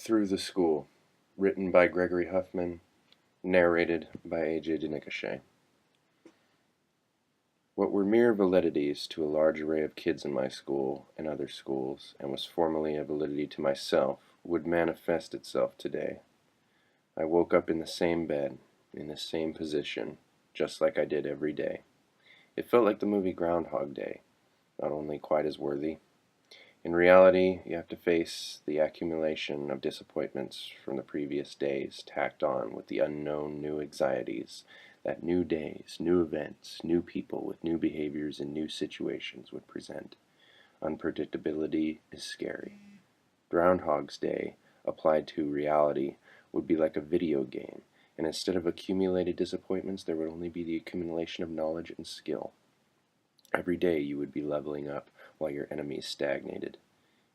Through the School, written by Gregory Huffman, narrated by A.J. Denicochet. What were mere validities to a large array of kids in my school and other schools, and was formerly a validity to myself, would manifest itself today. I woke up in the same bed, in the same position, just like I did every day. It felt like the movie Groundhog Day, not only quite as worthy. In reality, you have to face the accumulation of disappointments from the previous days tacked on with the unknown new anxieties that new days, new events, new people with new behaviors and new situations would present. Unpredictability is scary. Groundhog's Day, applied to reality, would be like a video game, and instead of accumulated disappointments, there would only be the accumulation of knowledge and skill. Every day you would be leveling up while your enemies stagnated.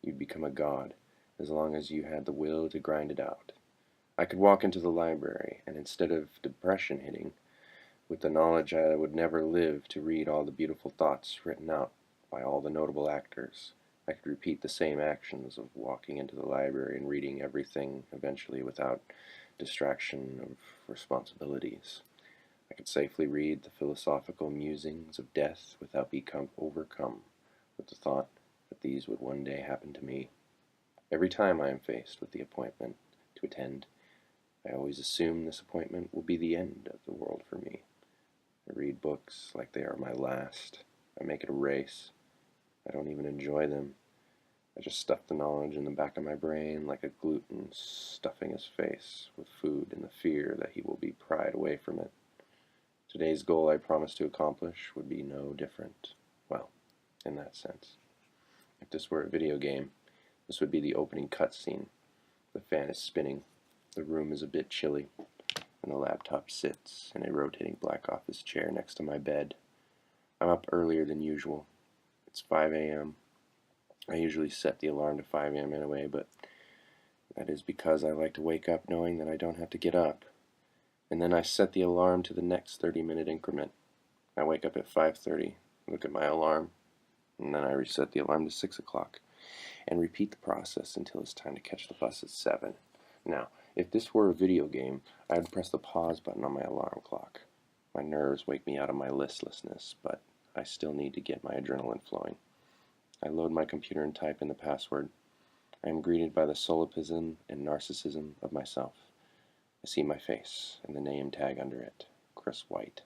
You'd become a god, as long as you had the will to grind it out. I could walk into the library, and instead of depression hitting, with the knowledge I would never live to read all the beautiful thoughts written out by all the notable actors, I could repeat the same actions of walking into the library and reading everything eventually without distraction of responsibilities. I could safely read the philosophical musings of death without becoming overcome with the thought that these would one day happen to me. Every time I am faced with the appointment to attend, I always assume this appointment will be the end of the world for me. I read books like they are my last. I make it a race. I don't even enjoy them. I just stuff the knowledge in the back of my brain like a glutton stuffing his face with food in the fear that he will be pried away from it. Today's goal I promised to accomplish would be no different. Well, in that sense. If this were a video game, this would be the opening cutscene. The fan is spinning, the room is a bit chilly, and the laptop sits in a rotating black office chair next to my bed. I'm up earlier than usual. It's 5 a.m. I usually set the alarm to 5 a.m. anyway, but that is because I like to wake up knowing that I don't have to get up. And then I set the alarm to the next 30-minute increment. I wake up at 5:30, look at my alarm, and then I reset the alarm to 6 o'clock, and repeat the process until it's time to catch the bus at 7. Now, if this were a video game, I would press the pause button on my alarm clock. My nerves wake me out of my listlessness, but I still need to get my adrenaline flowing. I load my computer and type in the password. I am greeted by the solipsism and narcissism of myself. I see my face and the name tag under it, Chris White.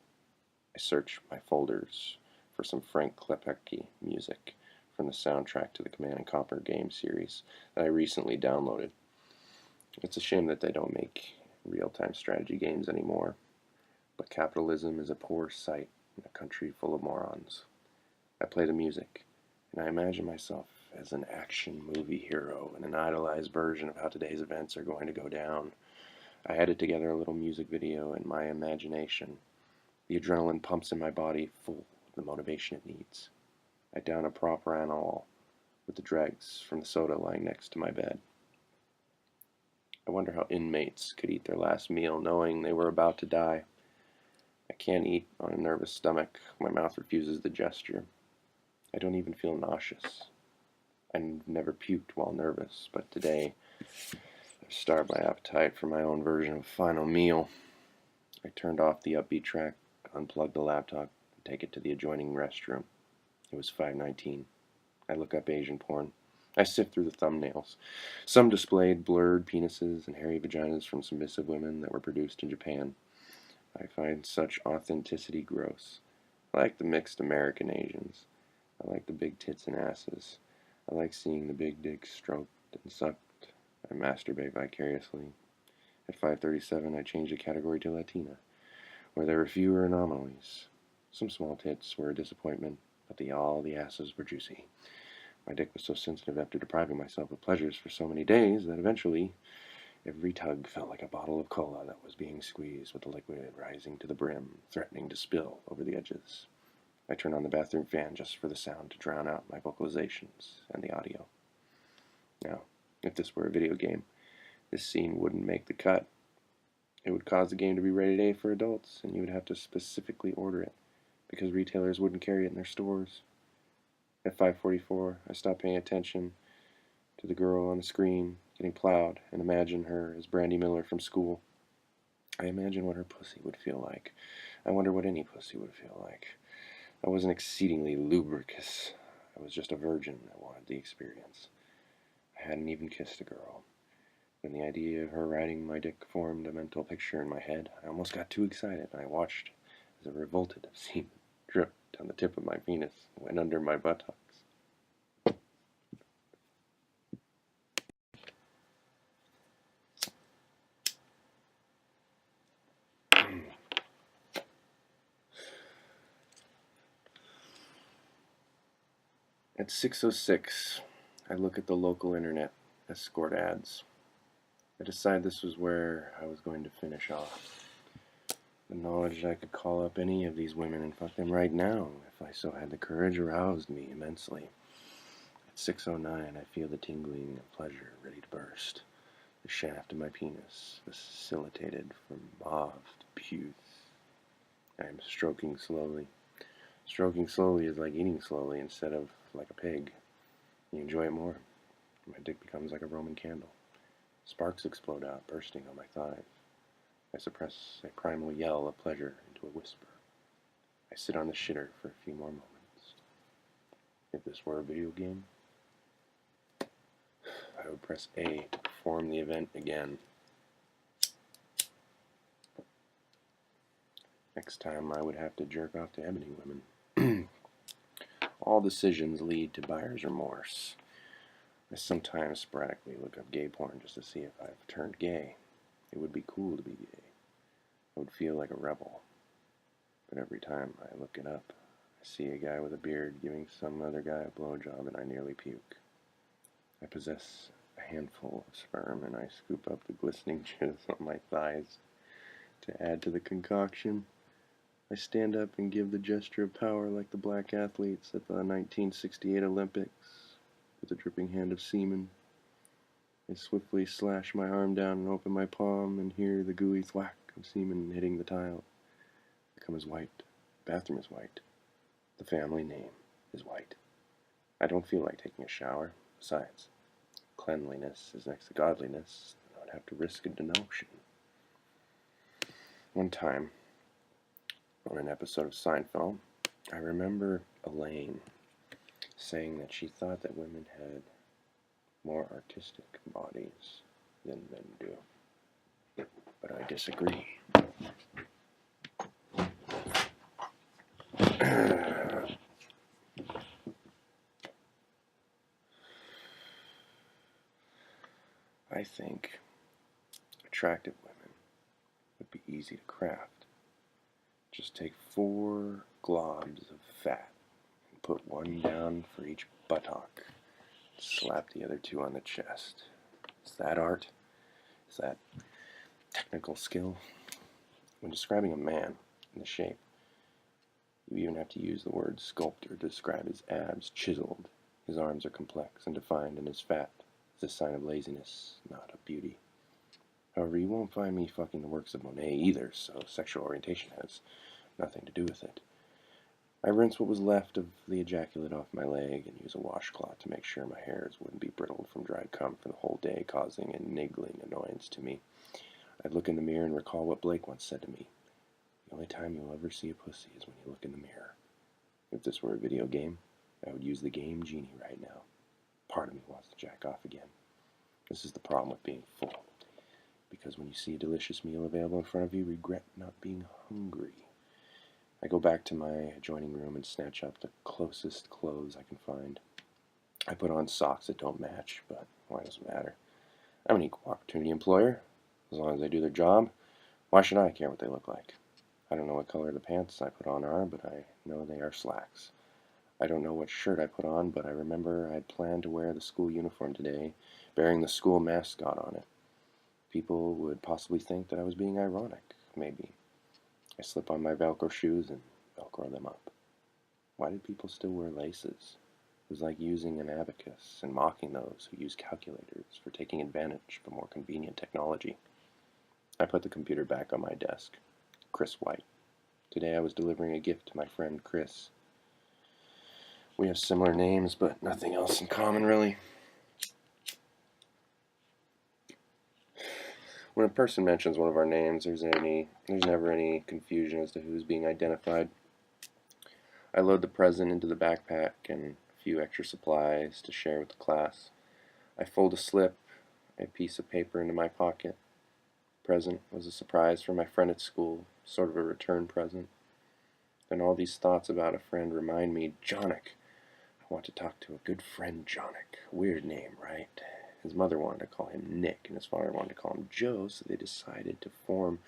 I search my folders for some Frank Klepecki music from the soundtrack to the Command & Conquer game series that I recently downloaded. It's a shame that they don't make real-time strategy games anymore, but capitalism is a poor sight in a country full of morons. I play the music, and I imagine myself as an action movie hero in an idolized version of how today's events are going to go down. I edit together a little music video in my imagination. The adrenaline pumps in my body full of the motivation it needs. I down a propanol with the dregs from the soda lying next to my bed. I wonder how inmates could eat their last meal knowing they were about to die. I can't eat on a nervous stomach. My mouth refuses the gesture. I don't even feel nauseous. I've never puked while nervous, but today I've starved my appetite for my own version of final meal. I turned off the upbeat track, unplugged the laptop, and take it to the adjoining restroom. It was 5:19. I look up Asian porn. I sift through the thumbnails. Some displayed blurred penises and hairy vaginas from submissive women that were produced in Japan. I find such authenticity gross. I like the mixed American Asians. I like the big tits and asses. I like seeing the big dicks stroked and sucked. I masturbate vicariously. At 5:37, I changed the category to Latina, where there were fewer anomalies. Some small tits were a disappointment, but all the asses were juicy. My dick was so sensitive after depriving myself of pleasures for so many days that eventually every tug felt like a bottle of cola that was being squeezed with the liquid rising to the brim, threatening to spill over the edges. I turned on the bathroom fan just for the sound to drown out my vocalizations and the audio. Now, if this were a video game, this scene wouldn't make the cut. It would cause the game to be rated A for adults, and you would have to specifically order it, because retailers wouldn't carry it in their stores. At 5:44, I stopped paying attention to the girl on the screen getting plowed and imagine her as Brandy Miller from school. I imagine what her pussy would feel like. I wonder what any pussy would feel like. I wasn't exceedingly lubricous. I was just a virgin that wanted the experience. I hadn't even kissed a girl. When the idea of her riding my dick formed a mental picture in my head, I almost got too excited, and I watched as a revolted of semen dripped down the tip of my penis and went under my buttocks. At 6:06, I look at the local internet escort ads. I decide this was where I was going to finish off. The knowledge that I could call up any of these women and fuck them right now, if I so had the courage, aroused me immensely. At 6:09, I feel the tingling of pleasure ready to burst. The shaft of my penis facilitated from mauve to puce. I am stroking slowly. Stroking slowly is like eating slowly instead of like a pig. You enjoy it more. My dick becomes like a Roman candle. Sparks explode out, bursting on my thighs. I suppress a primal yell of pleasure into a whisper. I sit on the shitter for a few more moments. If this were a video game, I would press A to perform the event again. Next time I would have to jerk off to ebony women. All decisions lead to buyer's remorse. I sometimes sporadically look up gay porn just to see if I've turned gay. It would be cool to be gay. I would feel like a rebel. But every time I look it up, I see a guy with a beard giving some other guy a blowjob and I nearly puke. I possess a handful of sperm and I scoop up the glistening jizz on my thighs. To add to the concoction, I stand up and give the gesture of power like the black athletes at the 1968 Olympics with a dripping hand of semen. I swiftly slash my arm down and open my palm and hear the gooey thwack of semen hitting the tile. I become as white. The bathroom is white. The family name is white. I don't feel like taking a shower. Besides, cleanliness is next to godliness, and I would have to risk a denotion. One time, on an episode of Seinfeld, I remember Elaine saying that she thought that women had more artistic bodies than men do. But I disagree. I think attractive women would be easy to craft. Just take 4 globs of fat and put one down for each buttock. Slap the other 2 on the chest. Is that art? Is that technical skill? When describing a man in the shape, you even have to use the word sculptor to describe his abs chiseled. His arms are complex and defined, and his fat is a sign of laziness, not of beauty. However, you won't find me fucking the works of Monet either, so sexual orientation has nothing to do with it. I rinse what was left of the ejaculate off my leg and use a washcloth to make sure my hairs wouldn't be brittled from dried cum for the whole day, causing a niggling annoyance to me. I'd look in the mirror and recall what Blake once said to me. The only time you'll ever see a pussy is when you look in the mirror. If this were a video game, I would use the game genie right now. Part of me wants to jack off again. This is the problem with being full. Because when you see a delicious meal available in front of you, regret not being hungry. I go back to my adjoining room and snatch up the closest clothes I can find. I put on socks that don't match, but why does it matter? I'm an equal opportunity employer. As long as they do their job, why should I care what they look like? I don't know what color the pants I put on are, but I know they are slacks. I don't know what shirt I put on, but I remember I'd planned to wear the school uniform today, bearing the school mascot on it. People would possibly think that I was being ironic, maybe. I slip on my Velcro shoes and Velcro them up. Why did people still wear laces? It was like using an abacus and mocking those who use calculators for taking advantage of more convenient technology. I put the computer back on my desk. Chris White. Today I was delivering a gift to my friend Chris. We have similar names, but nothing else in common, really. When a person mentions one of our names, there's never any confusion as to who's being identified. I load the present into the backpack and a few extra supplies to share with the class. I fold a slip, a piece of paper into my pocket. The present was a surprise for my friend at school, sort of a return present. Then all these thoughts about a friend remind me, Jonick. I want to talk to a good friend, Jonick. Weird name, right? His mother wanted to call him Nick, and his father wanted to call him Joe, so they decided to form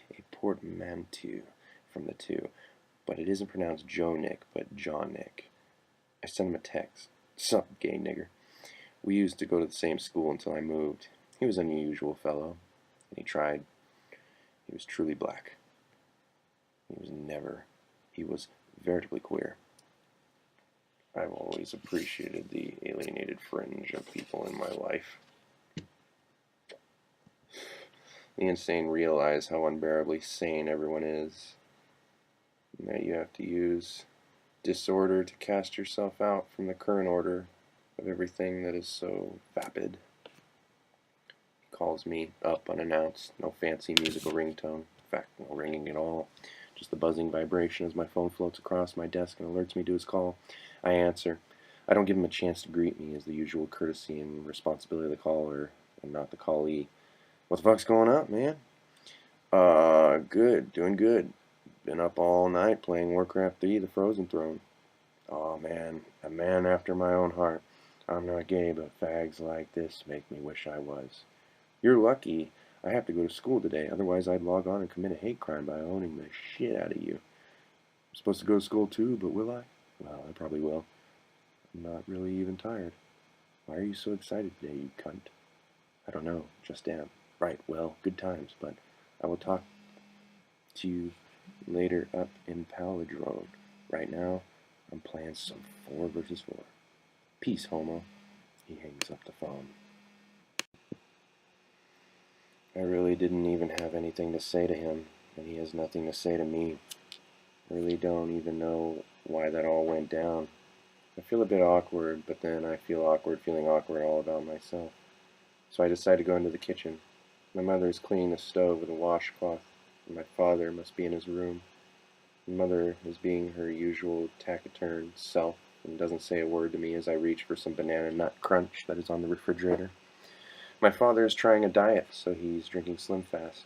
a portmanteau from the two. But it isn't pronounced Joe Nick, but John Nick. I sent him a text. Sup, gay nigger. We used to go to the same school until I moved. He was an unusual fellow, and he tried. He was truly black. He was veritably queer. I've always appreciated the alienated fringe of people in my life. The insane realize how unbearably sane everyone is, and that you have to use disorder to cast yourself out from the current order of everything that is so vapid. He calls me up unannounced, no fancy musical ringtone, in fact, no ringing at all, just the buzzing vibration as my phone floats across my desk and alerts me to his call. I answer. I don't give him a chance to greet me as the usual courtesy and responsibility of the caller and not the callee. What the fuck's going on, man? Good, doing good. Been up all night playing Warcraft 3, The Frozen Throne. Oh man, a man after my own heart. I'm not gay, but fags like this make me wish I was. You're lucky. I have to go to school today, otherwise I'd log on and commit a hate crime by owning the shit out of you. I'm supposed to go to school too, but will I? Well, I probably will. I'm not really even tired. Why are you so excited today, you cunt? I don't know, just am. Right, well, good times, but I will talk to you later up in Paladrone. Right now, I'm playing some 4 versus 4. Peace, homo. He hangs up the phone. I really didn't even have anything to say to him, and he has nothing to say to me. I really don't even know why that all went down. I feel a bit awkward, but then I feel awkward feeling awkward all about myself. So I decide to go into the kitchen. My mother is cleaning the stove with a washcloth, and my father must be in his room. My mother is being her usual taciturn self and doesn't say a word to me as I reach for some banana nut crunch that is on the refrigerator. My father is trying a diet, so he's drinking Slim Fast.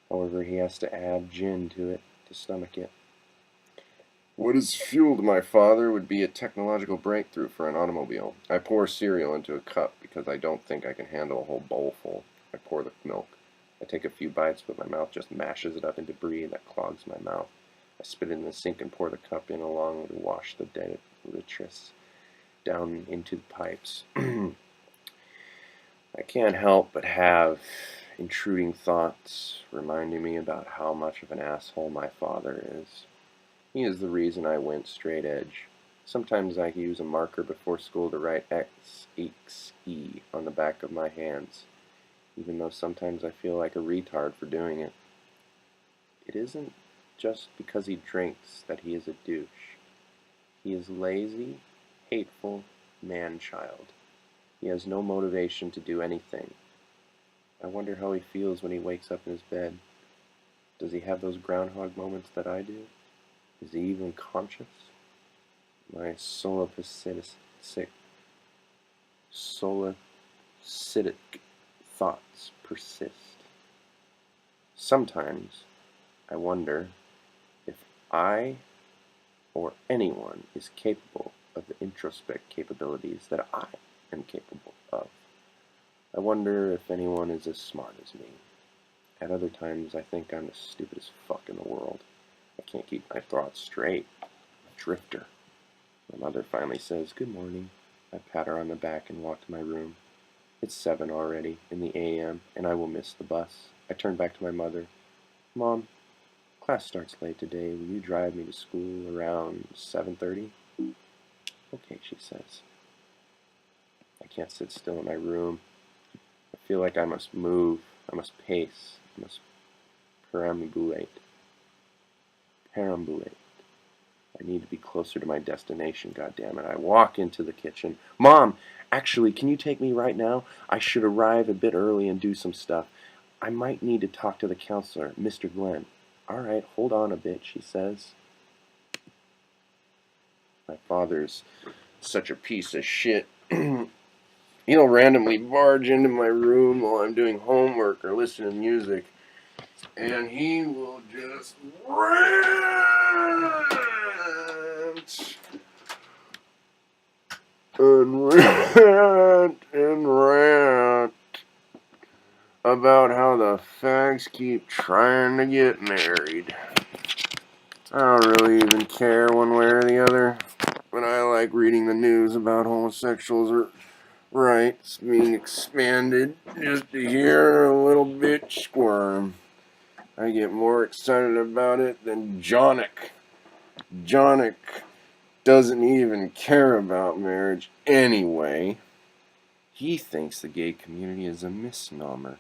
However, he has to add gin to it to stomach it. What has fueled my father would be a technological breakthrough for an automobile. I pour cereal into a cup because I don't think I can handle a whole bowlful. I pour the milk. I take a few bites, but my mouth just mashes it up in debris that clogs my mouth. I spit it in the sink and pour the cup in along with wash the detritus down into the pipes. I can't help but have intruding thoughts reminding me about how much of an asshole my father is. He is the reason I went straight edge. Sometimes I use a marker before school to write XXE on the back of my hands, even though sometimes I feel like a retard for doing it. It isn't just because he drinks that he is a douche. He is lazy, hateful, man-child. He has no motivation to do anything. I wonder how he feels when he wakes up in his bed. Does he have those groundhog moments that I do? Is he even conscious? My solipsistic thoughts persist. Sometimes I wonder if I or anyone is capable of the introspect capabilities that I am capable of. I wonder if anyone is as smart as me. At other times, I think I'm the stupidest fuck in the world. I can't keep my thoughts straight. I'm a drifter. My mother finally says, "Good morning." I pat her on the back and walk to my room. It's 7 already, in the a.m., and I will miss the bus. I turn back to my mother. "Mom, class starts late today. Will you drive me to school around 7:30? "Okay," she says. I can't sit still in my room. I feel like I must move. I must pace. I must perambulate. I need to be closer to my destination, goddammit. I walk into the kitchen. "Mom, actually, can you take me right now? I should arrive a bit early and do some stuff. I might need to talk to the counselor, Mr. Glenn. All right, hold on a bit, she says. My father's such a piece of shit. He'll randomly barge into my room while I'm doing homework or listening to music, and he will just rant and rant and rant about how the fags keep trying to get married. I don't really even care one way or the other, but I like reading the news about homosexuals' rights being expanded just to hear a little bitch squirm. I get more excited about it than Jonick. Jonick doesn't even care about marriage anyway. He thinks the gay community is a misnomer.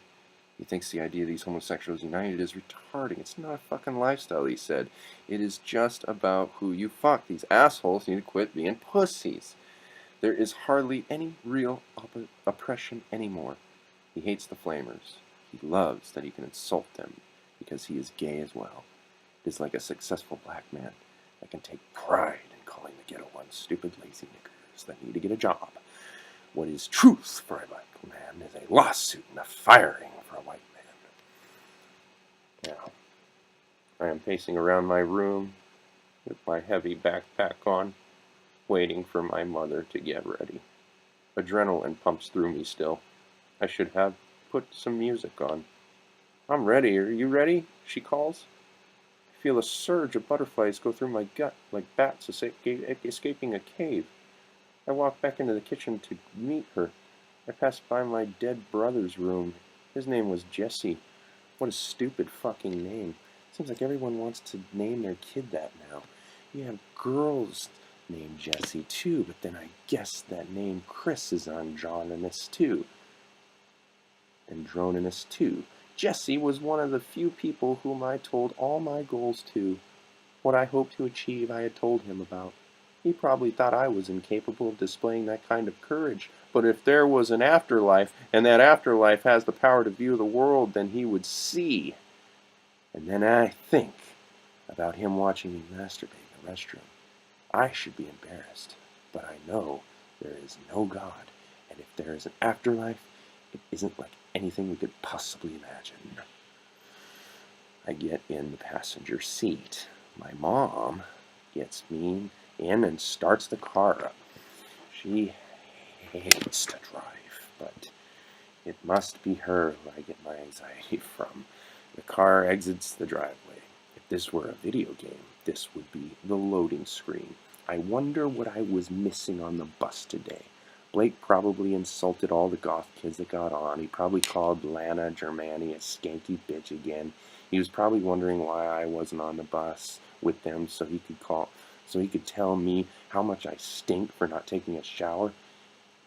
He thinks the idea of these homosexuals united is retarding. It's not a fucking lifestyle, he said. It is just about who you fuck. These assholes need to quit being pussies. There is hardly any real oppression anymore. He hates the flamers. He loves that he can insult them because he is gay as well. It is like a successful black man that can take pride in calling the ghetto ones stupid, lazy niggers that need to get a job. What is truth for a black man is a lawsuit and a firing for a white man. Now, I am pacing around my room with my heavy backpack on, waiting for my mother to get ready. Adrenaline pumps through me still. I should have put some music on. I'm ready. Are you ready? She calls. I feel a surge of butterflies go through my gut like bats escaping a cave. I walk back into the kitchen to meet her. I pass by my dead brother's room. His name was Jesse. What a stupid fucking name. Seems like everyone wants to name their kid that now. You have girls named Jesse too, but then I guess that name Chris is androgynous too. Androgynous too. Jesse was one of the few people whom I told all my goals to. What I hoped to achieve I had told him about. He probably thought I was incapable of displaying that kind of courage, but if there was an afterlife, and that afterlife has the power to view the world, then he would see. And then I think about him watching me masturbate in the restroom. I should be embarrassed, but I know there is no God, and if there is an afterlife, it isn't like anything we could possibly imagine. I get in the passenger seat. My mom gets me in and starts the car up. She hates to drive, but it must be her who I get my anxiety from. The car exits the driveway. If this were a video game, this would be the loading screen. I wonder what I was missing on the bus today. Blake probably insulted all the goth kids that got on. He probably called Lana Germani a skanky bitch again. He was probably wondering why I wasn't on the bus with them so he could tell me how much I stink for not taking a shower.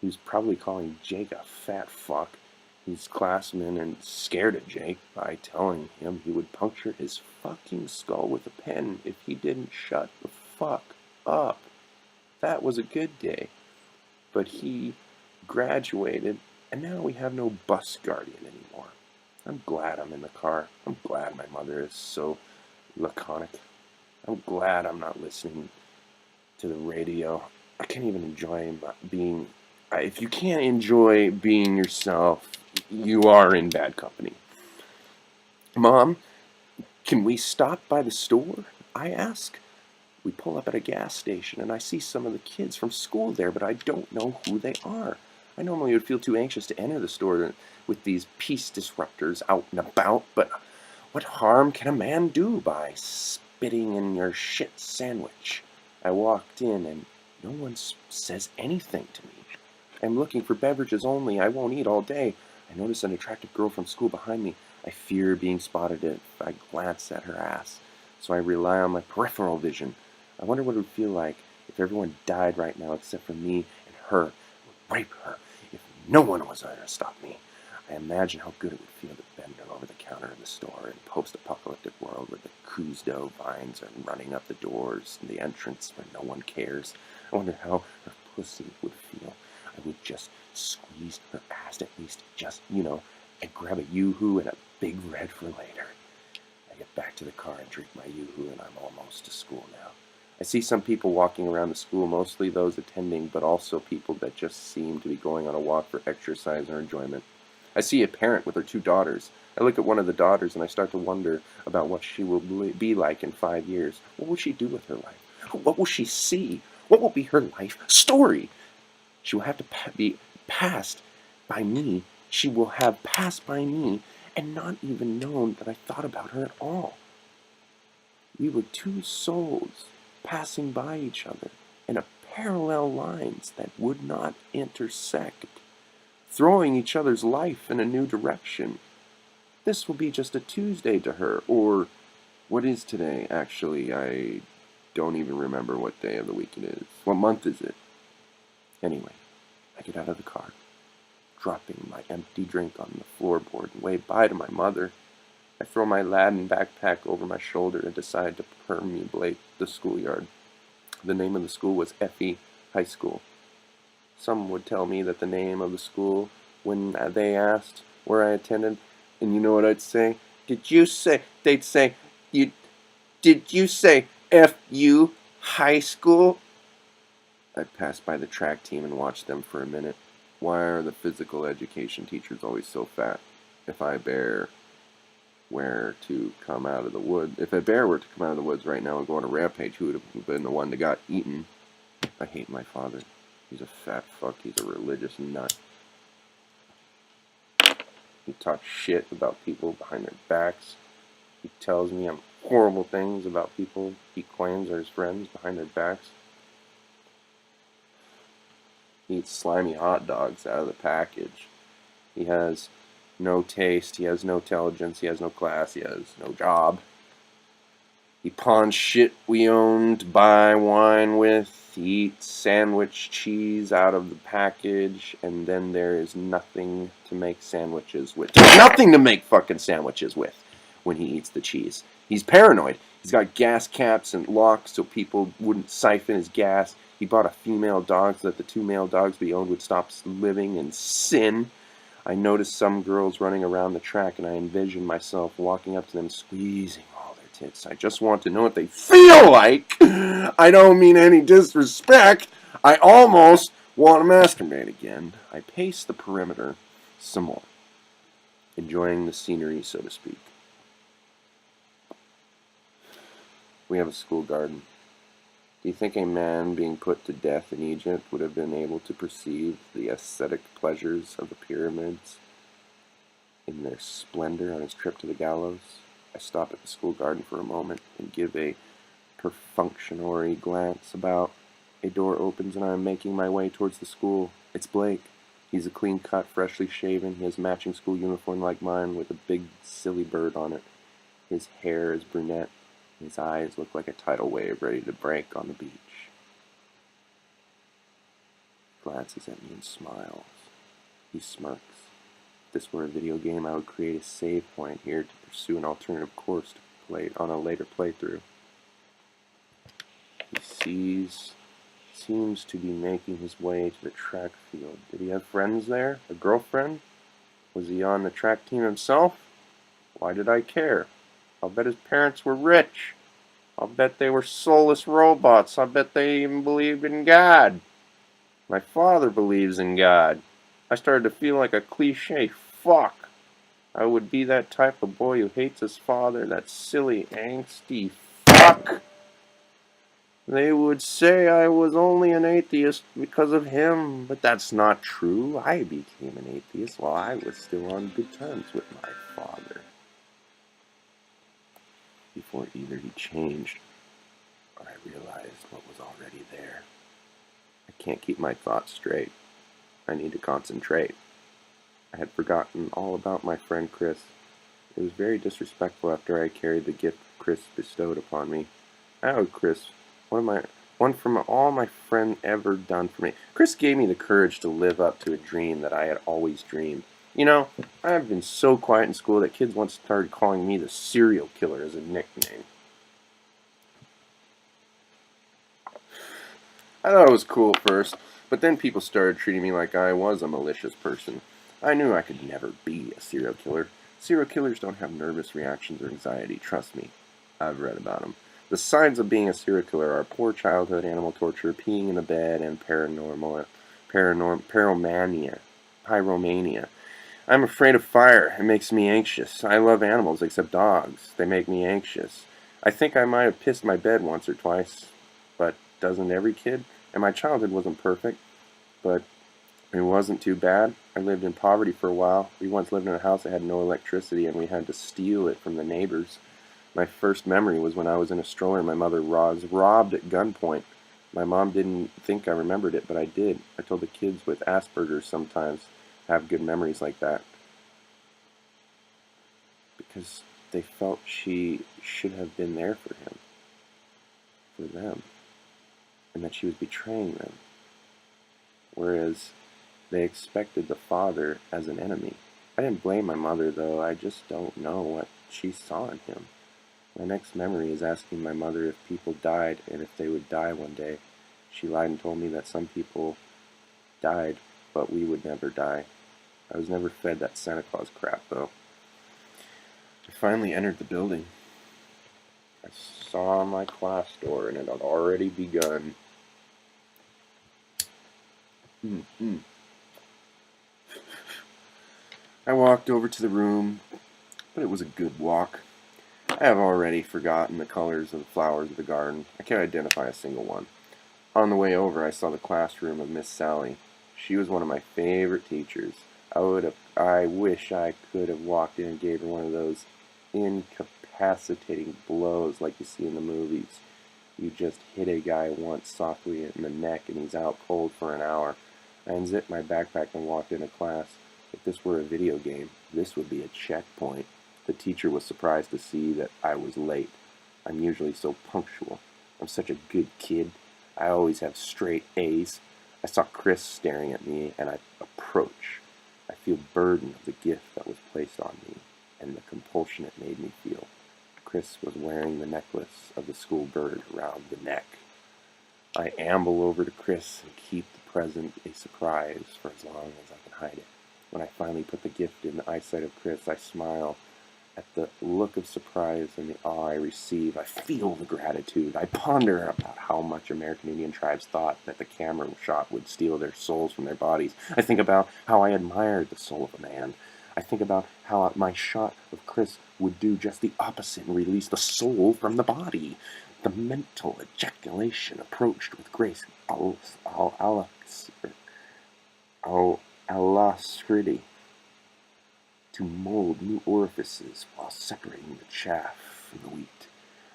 He was probably calling Jake a fat fuck. He's classman and scared of Jake by telling him he would puncture his fucking skull with a pen if he didn't shut the fuck up. That was a good day. But he graduated, and now we have no bus guardian anymore. I'm glad I'm in the car. I'm glad my mother is so laconic. I'm glad I'm not listening to the radio. I can't even enjoy being... If you can't enjoy being yourself, you are in bad company. Mom, can we stop by the store? I ask. We pull up at a gas station, and I see some of the kids from school there, but I don't know who they are. I normally would feel too anxious to enter the store with these peace disruptors out and about, but what harm can a man do by spitting in your shit sandwich? I walked in, and no one says anything to me. I'm looking for beverages only. I won't eat all day. I notice an attractive girl from school behind me. I fear being spotted if I glance at her ass, so I rely on my peripheral vision. I wonder what it would feel like if everyone died right now except for me and her. I would rape her if no one was there to stop me. I imagine how good it would feel to bend her over the counter of the store in a post-apocalyptic world where the Cousteau vines are running up the doors and the entrance where no one cares. I wonder how her pussy would feel. I would just squeeze her ass, at least just, and grab a Yoo-Hoo and a Big Red for later. I get back to the car and drink my Yoo-Hoo, and I'm almost to school now. I see some people walking around the school, mostly those attending, but also people that just seem to be going on a walk for exercise or enjoyment. I see a parent with her 2 daughters. I look at one of the daughters and I start to wonder about what she will be like in 5 years. What will she do with her life? What will she see? What will be her life story? She will have to be passed by me. She will have passed by me and not even known that I thought about her at all. We were 2 souls passing by each other in a parallel lines that would not intersect, throwing each other's life in a new direction. This will be just a Tuesday to her, or what is today? Actually, I don't even remember what day of the week it is. What month is it? Anyway, I get out of the car, dropping my empty drink on the floorboard and wave bye to my mother. I throw my Latin backpack over my shoulder and decide to perambulate the schoolyard. The name of the school was Effie High School. Some would tell me that the name of the school when they asked where I attended, and you know what I'd say? They'd say, did you say F-U High School? I'd pass by the track team and watch them for a minute. Why are the physical education teachers always so fat? If a bear were to come out of the woods right now and go on a rampage, who would have been the one that got eaten? I hate my father. He's a fat fuck. He's a religious nut. He talks shit about people behind their backs. He tells me horrible things about people he claims are his friends behind their backs. He eats slimy hot dogs out of the package. He has no taste. He has no intelligence. He has no class. He has no job. He pawns shit we own to buy wine with. He eats sandwich cheese out of the package, and then there is nothing to make sandwiches with. There's nothing to make fucking sandwiches with when he eats the cheese. He's paranoid. He's got gas caps and locks so people wouldn't siphon his gas. He bought a female dog so that the 2 male dogs we owned would stop living in sin. I noticed some girls running around the track, and I envisioned myself walking up to them, squeezing all their tits. I just want to know what they feel like. I don't mean any disrespect. I almost want to masturbate again. I pace the perimeter some more, enjoying the scenery, so to speak. We have a school garden. Do you think a man being put to death in Egypt would have been able to perceive the aesthetic pleasures of the pyramids in their splendor on his trip to the gallows? I stop at the school garden for a moment and give a perfunctory glance about. A door opens and I am making my way towards the school. It's Blake. He's a clean-cut, freshly shaven. He has a matching school uniform like mine with a big silly bird on it. His hair is brunette. His eyes look like a tidal wave ready to break on the beach. He glances at me and smiles. He smirks. If this were a video game, I would create a save point here to pursue an alternative course to play on a later playthrough. He seems to be making his way to the track field. Did he have friends there? A girlfriend? Was he on the track team himself? Why did I care? I'll bet his parents were rich. I'll bet they were soulless robots. I bet they even believed in God. My father believes in God. I started to feel like a cliche fuck. I would be that type of boy who hates his father, that silly, angsty fuck. They would say I was only an atheist because of him, but that's not true. I became an atheist while I was still on good terms with my father. Before either he changed or I realized what was already there. I can't keep my thoughts straight. I need to concentrate. I had forgotten all about my friend Chris. It was very disrespectful after I carried the gift Chris bestowed upon me. I owed Chris one from all my friend ever done for me. Chris gave me the courage to live up to a dream that I had always dreamed. You know, I've been so quiet in school that kids once started calling me the serial killer as a nickname. I thought it was cool at first, but then people started treating me like I was a malicious person. I knew I could never be a serial killer. Serial killers don't have nervous reactions or anxiety, trust me. I've read about them. The signs of being a serial killer are poor childhood, animal torture, peeing in the bed, and pyromania. I'm afraid of fire. It makes me anxious. I love animals except dogs. They make me anxious. I think I might have pissed my bed once or twice, but doesn't every kid? And my childhood wasn't perfect, but it wasn't too bad. I lived in poverty for a while. We once lived in a house that had no electricity, and we had to steal it from the neighbors. My first memory was when I was in a stroller and my mother was robbed at gunpoint. My mom didn't think I remembered it, but I did. I told the kids with Asperger's sometimes have good memories like that because they felt she should have been there for them, and that she was betraying them, whereas they expected the father as an enemy. I didn't blame my mother, though. I just don't know what she saw in him. My next memory is asking my mother if people died and if they would die one day. She lied and told me that some people died, but we would never die. I was never fed that Santa Claus crap, though. I finally entered the building. I saw my class door, and it had already begun. I walked over to the room, but it was a good walk. I have already forgotten the colors of the flowers of the garden. I can't identify a single one. On the way over, I saw the classroom of Miss Sally. She was one of my favorite teachers. I wish I could have walked in and gave her one of those incapacitating blows like you see in the movies. You just hit a guy once softly in the neck and he's out cold for an hour. I unzipped my backpack and walked into class. If this were a video game, this would be a checkpoint. The teacher was surprised to see that I was late. I'm usually so punctual. I'm such a good kid. I always have straight A's. I saw Chris staring at me, and I approach. I feel burden of the gift that was placed on me, and the compulsion it made me feel. Chris was wearing the necklace of the school bird around the neck. I amble over to Chris and keep the present a surprise for as long as I can hide it. When I finally put the gift in the eyesight of Chris, I smile. At the look of surprise and the awe I receive, I feel the gratitude. I ponder about how much American Indian tribes thought that the camera shot would steal their souls from their bodies. I think about how I admired the soul of a man. I think about how my shot of Chris would do just the opposite and release the soul from the body. The mental ejaculation approached with grace. Alacrity to mold new orifices while separating the chaff from the wheat.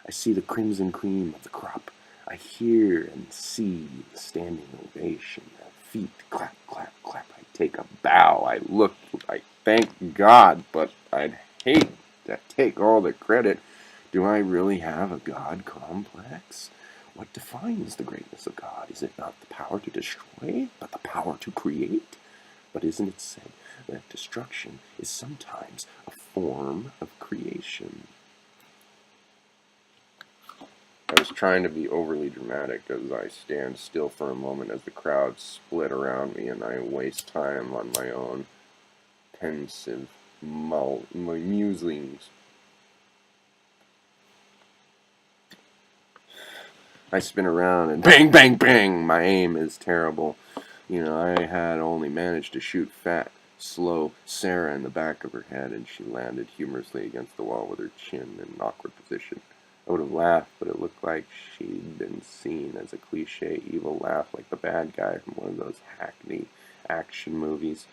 I see the crimson cream of the crop. I hear and see the standing ovation. Feet clap, clap, clap. I take a bow. I look. I thank God, but I'd hate to take all the credit. Do I really have a God complex? What defines the greatness of God? Is it not the power to destroy, but the power to create? But isn't it said that destruction is sometimes a form of creation? I was trying to be overly dramatic as I stand still for a moment as the crowd split around me and I waste time on my own pensive musings. I spin around and bang, bang, bang! My aim is terrible. I had only managed to shoot fat, slow Sarah in the back of her head, and she landed humorously against the wall with her chin in an awkward position. I would have laughed, but it looked like she'd been seen as a cliche evil laugh like the bad guy from one of those hackney action movies.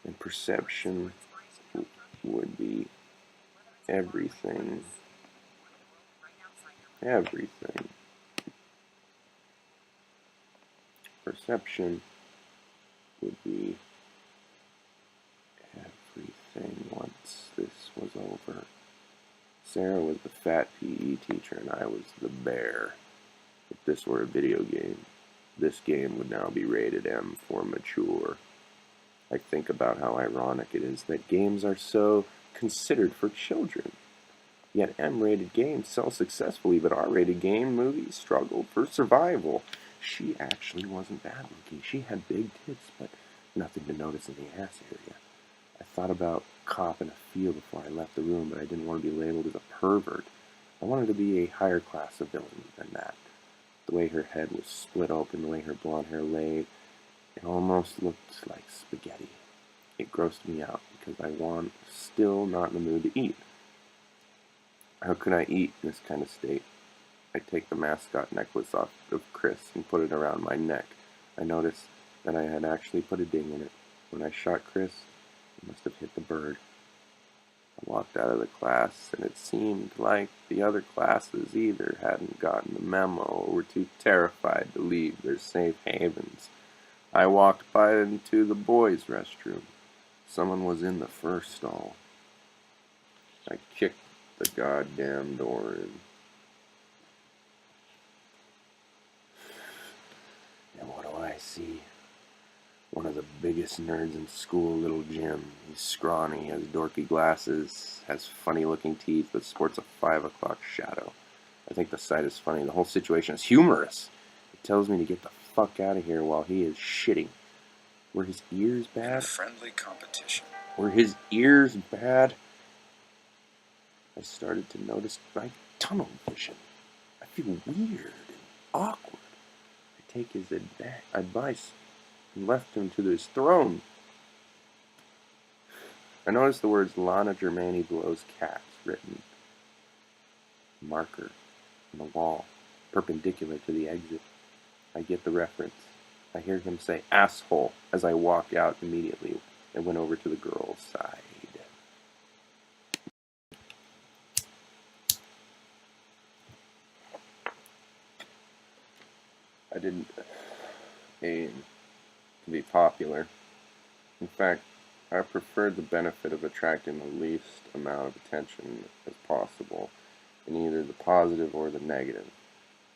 And perception would be everything. Everything. Perception would be everything once this was over. Sarah was the fat PE teacher and I was the bear. If this were a video game, this game would now be rated M for mature. I think about how ironic it is that games are so considered for children. Yet M-rated games sell successfully, but R-rated game movies struggle for survival. She actually wasn't bad looking. She had big tits, but Nothing to notice in the ass area. I thought about cop and a feel before I left the room, but I didn't want to be labeled as a pervert. I wanted to be a higher class of villain than that. The way her head was split open, the way her blonde hair lay, it almost looked like spaghetti. It grossed me out because I was still not in the mood to eat. How could I eat in this kind of state? I take the mascot necklace off of Chris and put it around my neck. I noticed that I had actually put a ding in it. When I shot Chris, it must have hit the bird. I walked out of the class, and it seemed like the other classes either hadn't gotten the memo or were too terrified to leave their safe havens. I walked by into the boys' restroom. Someone was in the first stall. I kicked the goddamn door in. And what do I see? One of the biggest nerds in school, little Jim. He's scrawny, has dorky glasses, has funny-looking teeth, but sports a 5 o'clock shadow. I think the sight is funny. The whole situation is humorous. It tells me to get the fuck out of here while he is shitting. Were his ears bad? In friendly competition. Were his ears bad? I started to notice my tunnel vision. I feel weird and awkward. I take his advice and left him to his throne. I noticed the words Lana Germani blows cats written marker on the wall, perpendicular to the exit. I get the reference. I hear him say asshole as I walk out immediately and went over to the girl's side. I didn't aim to be popular. In fact, I preferred the benefit of attracting the least amount of attention as possible, in either the positive or the negative.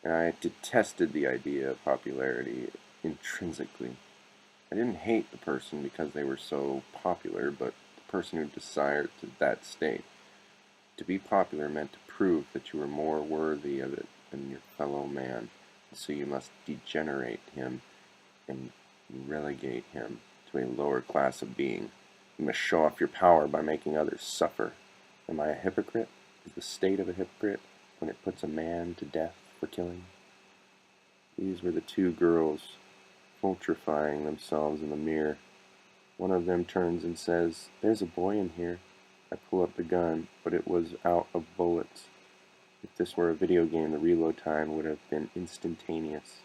And I detested the idea of popularity intrinsically. I didn't hate the person because they were so popular, but the person who desired to that state. To be popular meant to prove that you were more worthy of it than your fellow man, so you must degenerate him and relegate him to a lower class of being. You must show off your power by making others suffer. Am I a hypocrite? Is the state of a hypocrite when it puts a man to death for killing? These were the two girls, vultrifying themselves in the mirror. One of them turns and says, "There's a boy in here." I pull up the gun, but it was out of bullets. If this were a video game, the reload time would have been instantaneous.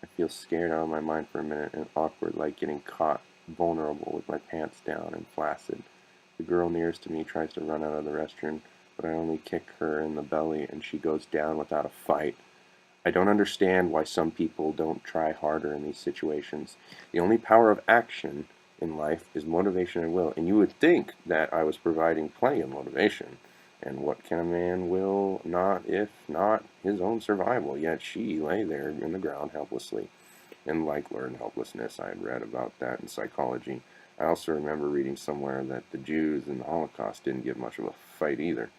I feel scared out of my mind for a minute and awkward, like getting caught, vulnerable with my pants down and flaccid. The girl nearest to me tries to run out of the restroom, but I only kick her in the belly and she goes down without a fight. I don't understand why some people don't try harder in these situations. The only power of action in life is motivation and will, and you would think that I was providing plenty of motivation. And what can a man will not, if not his own survival? Yet she lay there in the ground helplessly. And like learned helplessness, I had read about that in psychology. I also remember reading somewhere that the Jews in the Holocaust didn't give much of a fight either.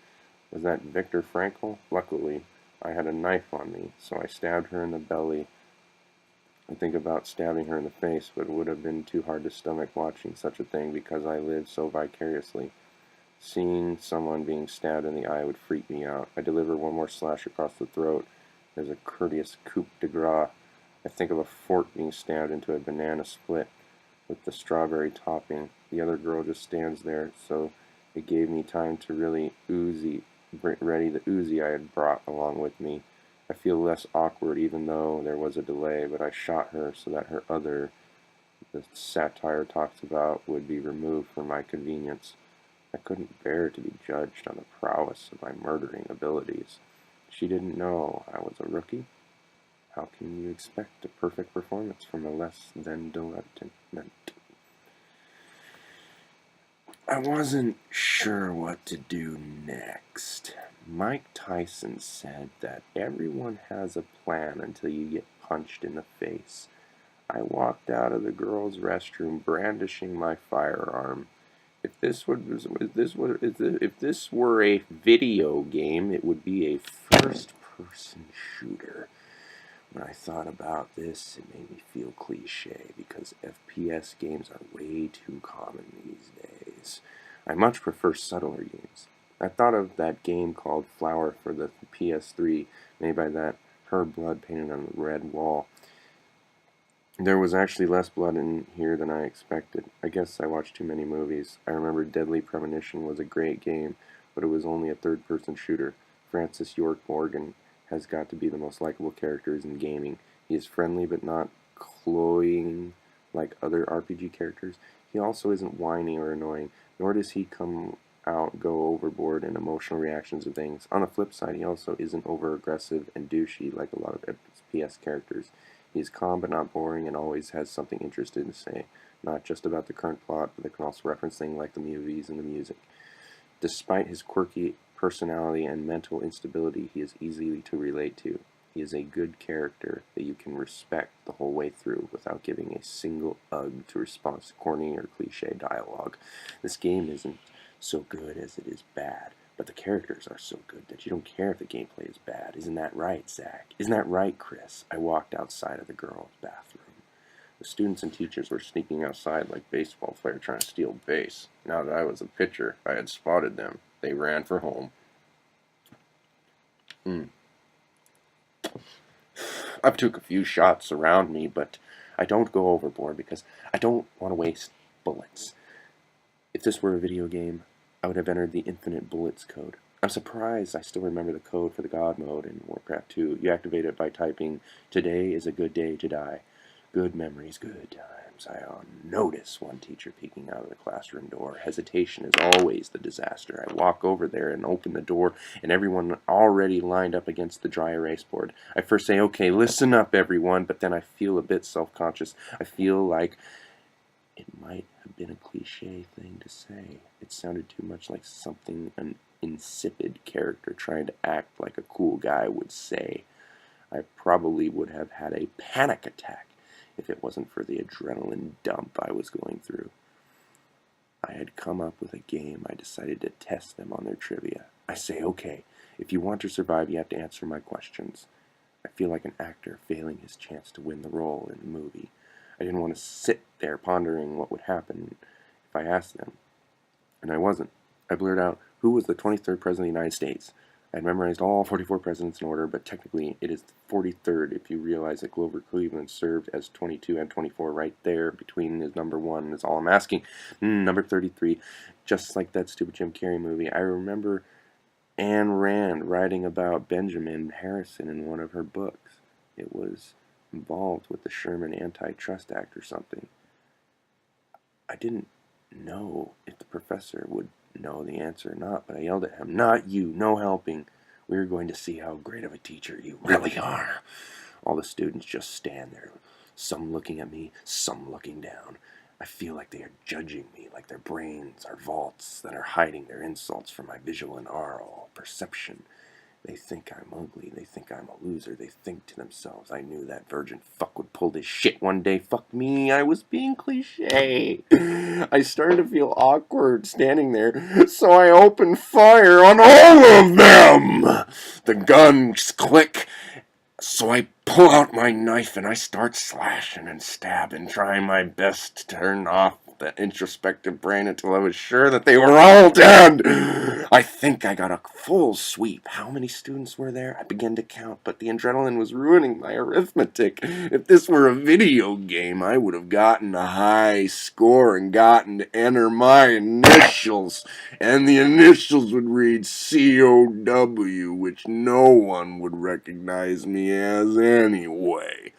Was that Viktor Frankl? Luckily, I had a knife on me, so I stabbed her in the belly. I think about stabbing her in the face, but it would have been too hard to stomach watching such a thing because I lived so vicariously. Seeing someone being stabbed in the eye would freak me out. I deliver one more slash across the throat. There's a courteous coup de grace. I think of a fork being stabbed into a banana split with the strawberry topping. The other girl just stands there, so it gave me time to really ready the Uzi I had brought along with me. I feel less awkward even though there was a delay, but I shot her so that her other, the satire talks about, would be removed for my convenience. I couldn't bear to be judged on the prowess of my murdering abilities. She didn't know I was a rookie. How can you expect a perfect performance from a less than lieutenant? I wasn't sure what to do next. Mike Tyson said that everyone has a plan until you get punched in the face. I walked out of the girls' restroom brandishing my firearm. If this were a video game, it would be a first-person shooter When I thought about this, it made me feel cliche because FPS games are way too common these days. I much prefer subtler games. I thought of that game called Flower for the PS3, made by that Her Blood painted on the red wall. There was actually less blood in here than I expected. I guess I watched too many movies. I remember Deadly Premonition was a great game, but it was only a third-person shooter. Francis York Morgan has got to be the most likable characters in gaming. He is friendly but not cloying like other RPG characters. He also isn't whiny or annoying, nor does he go overboard in emotional reactions to things. On the flip side, he also isn't over-aggressive and douchey like a lot of FPS characters. He's calm but not boring and always has something interesting to say, not just about the current plot, but that can also reference things like the movies and the music. Despite his quirky personality and mental instability, he is easy to relate to. He is a good character that you can respect the whole way through without giving a single ugh to response to corny or cliche dialogue. This game isn't so good as it is bad, but the characters are so good that you don't care if the gameplay is bad. Isn't that right, Zach? Isn't that right, Chris? I walked outside of the girls' bathroom. The students and teachers were sneaking outside like baseball players trying to steal base. Now that I was a pitcher, I had spotted them. They ran for home. I've took a few shots around me, but I don't go overboard because I don't want to waste bullets. If this were a video game, I would have entered the infinite bullets code. I'm surprised I still remember the code for the God mode in Warcraft 2. You activate it by typing, "Today is a good day to die. Good memories, good times." I notice one teacher peeking out of the classroom door. Hesitation is always the disaster. I walk over there and open the door, and everyone already lined up against the dry erase board. I first say, "Okay, listen up, everyone," but then I feel a bit self-conscious. I feel like it might have been a cliche thing to say. It sounded too much like something an insipid character trying to act like a cool guy would say. I probably would have had a panic attack if it wasn't for the adrenaline dump I was going through. I had come up with a game. I decided to test them on their trivia. I say, "Okay, if you want to survive, you have to answer my questions." I feel like an actor failing his chance to win the role in a movie. I didn't want to sit there pondering what would happen if I asked them. And I wasn't. I blurted out, "Who was the 23rd President of the United States?" I had memorized all 44 presidents in order, but technically it is the 43rd if you realize that Grover Cleveland served as 22 and 24 right there between his number 1. That's all I'm asking. Number 33. Just like that stupid Jim Carrey movie. I remember Anne Rand writing about Benjamin Harrison in one of her books. It was involved with the Sherman Antitrust Act or something. I didn't know if the professor would know the answer or not, but I yelled at him, "Not you, no helping. We're going to see how great of a teacher you really are." All the students just stand there, some looking at me, some looking down. I feel like they are judging me, like their brains are vaults that are hiding their insults from my visual and oral perception. They think I'm ugly. They think I'm a loser. They think to themselves, "I knew that virgin fuck would pull this shit one day. Fuck me." I was being cliche. I started to feel awkward standing there, so I opened fire on all of them. The guns click, so I pull out my knife and I start slashing and stabbing, trying my best to turn off the introspective brain until I was sure that they were all dead. I think I got a full sweep. How many students were there? I began to count, but the adrenaline was ruining my arithmetic. If this were a video game, I would have gotten a high score and gotten to enter my initials, and the initials would read COW, which no one would recognize me as anyway.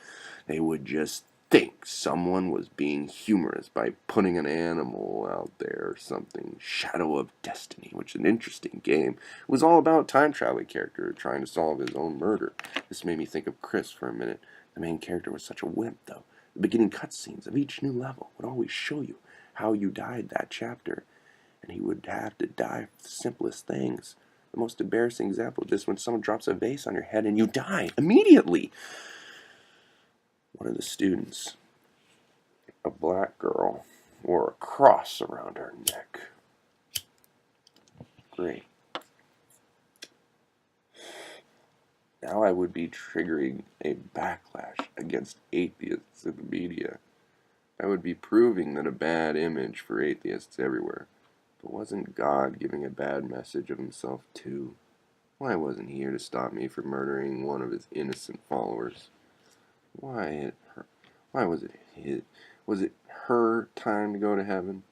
They would just think someone was being humorous by putting an animal out there or something. Shadow of Destiny, which is an interesting game. It was all about a time-traveling character trying to solve his own murder. This made me think of Chris for a minute. The main character was such a wimp, though. The beginning cutscenes of each new level would always show you how you died that chapter. And he would have to die for the simplest things. The most embarrassing example of this when someone drops a vase on your head and you die immediately. One of the students, a black girl, wore a cross around her neck. Great. Now how I would be triggering a backlash against atheists in the media. I would be proving that a bad image for atheists everywhere. But wasn't God giving a bad message of himself too? Why wasn't he here to stop me from murdering one of his innocent followers? Why why was it her time to go to heaven?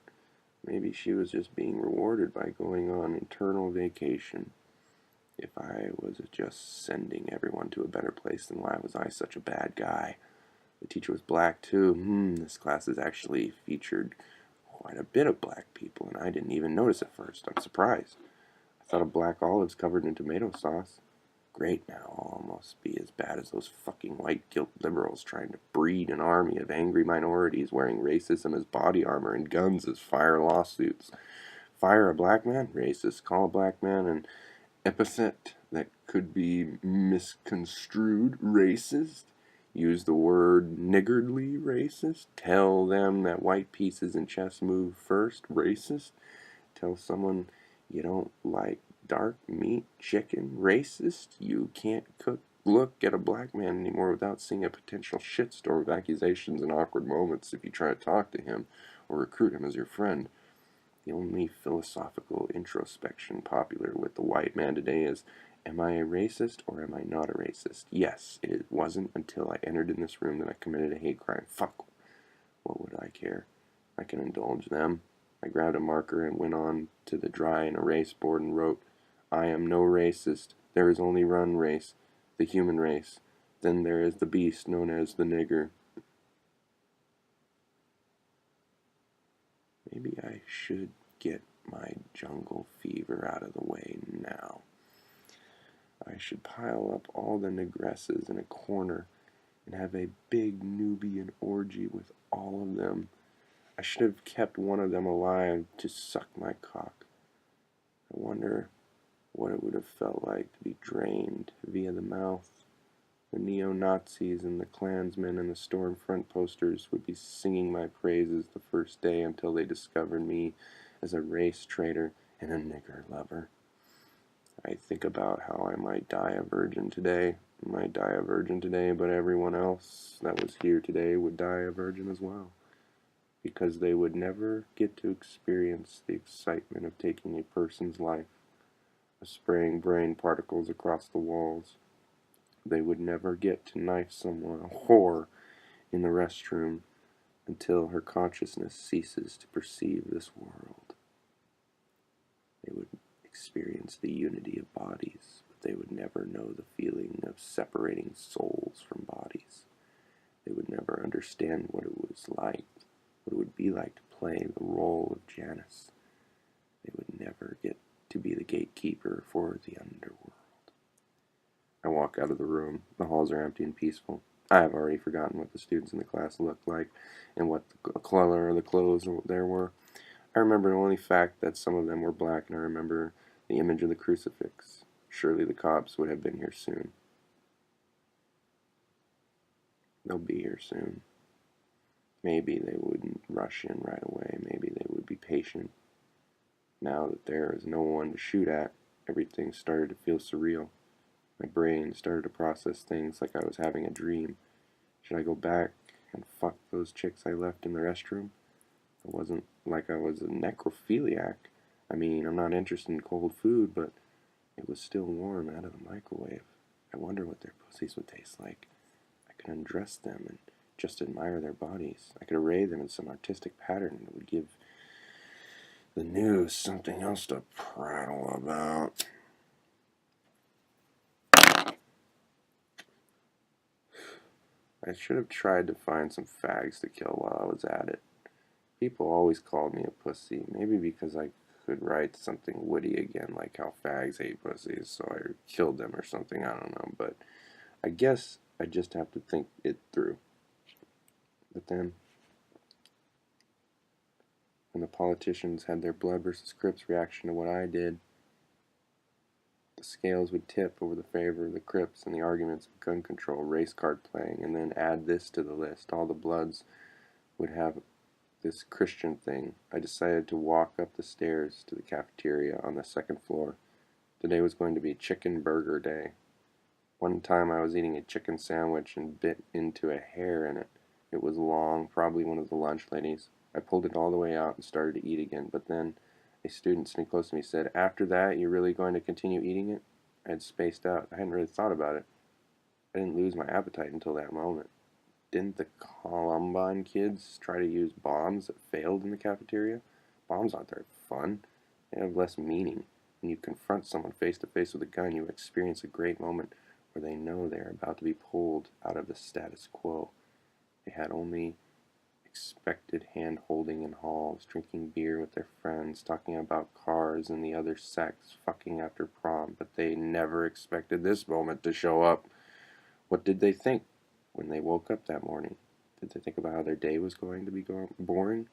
Maybe she was just being rewarded by going on eternal vacation. If I was just sending everyone to a better place, then why was I such a bad guy? The teacher was black too. This class has actually featured quite a bit of black people, and I didn't even notice at first. I'm surprised. I thought of black olives covered in tomato sauce. Great, now I'll almost be as bad as those fucking white guilt liberals trying to breed an army of angry minorities wearing racism as body armor and guns as fire lawsuits. Fire a black man? Racist. Call a black man an epithet that could be misconstrued? Racist. Use the word niggardly? Racist. Tell them that white pieces in chess move first? Racist. Tell someone you don't like dark meat, chicken? Racist. You can't look at a black man anymore without seeing a potential shitstorm of accusations and awkward moments if you try to talk to him or recruit him as your friend. The only philosophical introspection popular with the white man today is, am I a racist or am I not a racist? Yes, it wasn't until I entered in this room that I committed a hate crime. Fuck, what would I care? I can indulge them. I grabbed a marker and went on to the dry and erase board and wrote, I am no racist. There is only one race, the human race. Then there is the beast known as the nigger. Maybe I should get my jungle fever out of the way now. I should pile up all the negresses in a corner and have a big Nubian orgy with all of them. I should have kept one of them alive to suck my cock. I wonder what it would have felt like to be drained via the mouth. The neo-Nazis and the Klansmen and the Stormfront posters would be singing my praises the first day until they discovered me as a race traitor and a nigger lover. I think about how I might die a virgin today. But everyone else that was here today would die a virgin as well, because they would never get to experience the excitement of taking a person's life, of spraying brain particles across the walls. They would never get to knife someone, a whore, in the restroom until her consciousness ceases to perceive this world. They would experience the unity of bodies, but they would never know the feeling of separating souls from bodies. They would never understand what it was like, what it would be like to play the role of Janice. They would never get to be the gatekeeper for the underworld. I walk out of the room. The halls are empty and peaceful. I have already forgotten what the students in the class looked like and what the color of the clothes there were. I remember the only fact that some of them were black, and I remember the image of the crucifix. Surely the cops would have been here soon. They'll be here soon. Maybe they wouldn't rush in right away. Maybe they would be patient. Now that there is no one to shoot at, everything started to feel surreal. My brain started to process things like I was having a dream. Should I go back and fuck those chicks I left in the restroom? It wasn't like I was a necrophiliac. I mean, I'm not interested in cold food, but it was still warm out of the microwave. I wonder what their pussies would taste like. I could undress them and just admire their bodies. I could array them in some artistic pattern that would give the news something else to prattle about. I should have tried to find some fags to kill while I was at it. People always called me a pussy, maybe because I could write something witty again, like how fags hate pussies, so I killed them or something, I don't know, but I guess I just have to think it through. But then, when the politicians had their blood versus Crips reaction to what I did, the scales would tip over the favor of the Crips and the arguments of gun control, race card playing, and then add this to the list. All the Bloods would have this Christian thing. I decided to walk up the stairs to the cafeteria on the second floor. Today was going to be chicken burger day. One time I was eating a chicken sandwich and bit into a hair in it. It was long, probably one of the lunch ladies. I pulled it all the way out and started to eat again, but then a student sitting close to me said, "After that, you're really going to continue eating it?" I had spaced out. I hadn't really thought about it. I didn't lose my appetite until that moment. Didn't the Columbine kids try to use bombs that failed in the cafeteria? Bombs aren't very fun. They have less meaning. When you confront someone face to face with a gun, you experience a great moment where they know they are about to be pulled out of the status quo. They had only expected hand-holding in halls, drinking beer with their friends, talking about cars and the other sex, fucking after prom, but they never expected this moment to show up. What did they think when they woke up that morning? Did they think about how their day was going to be boring?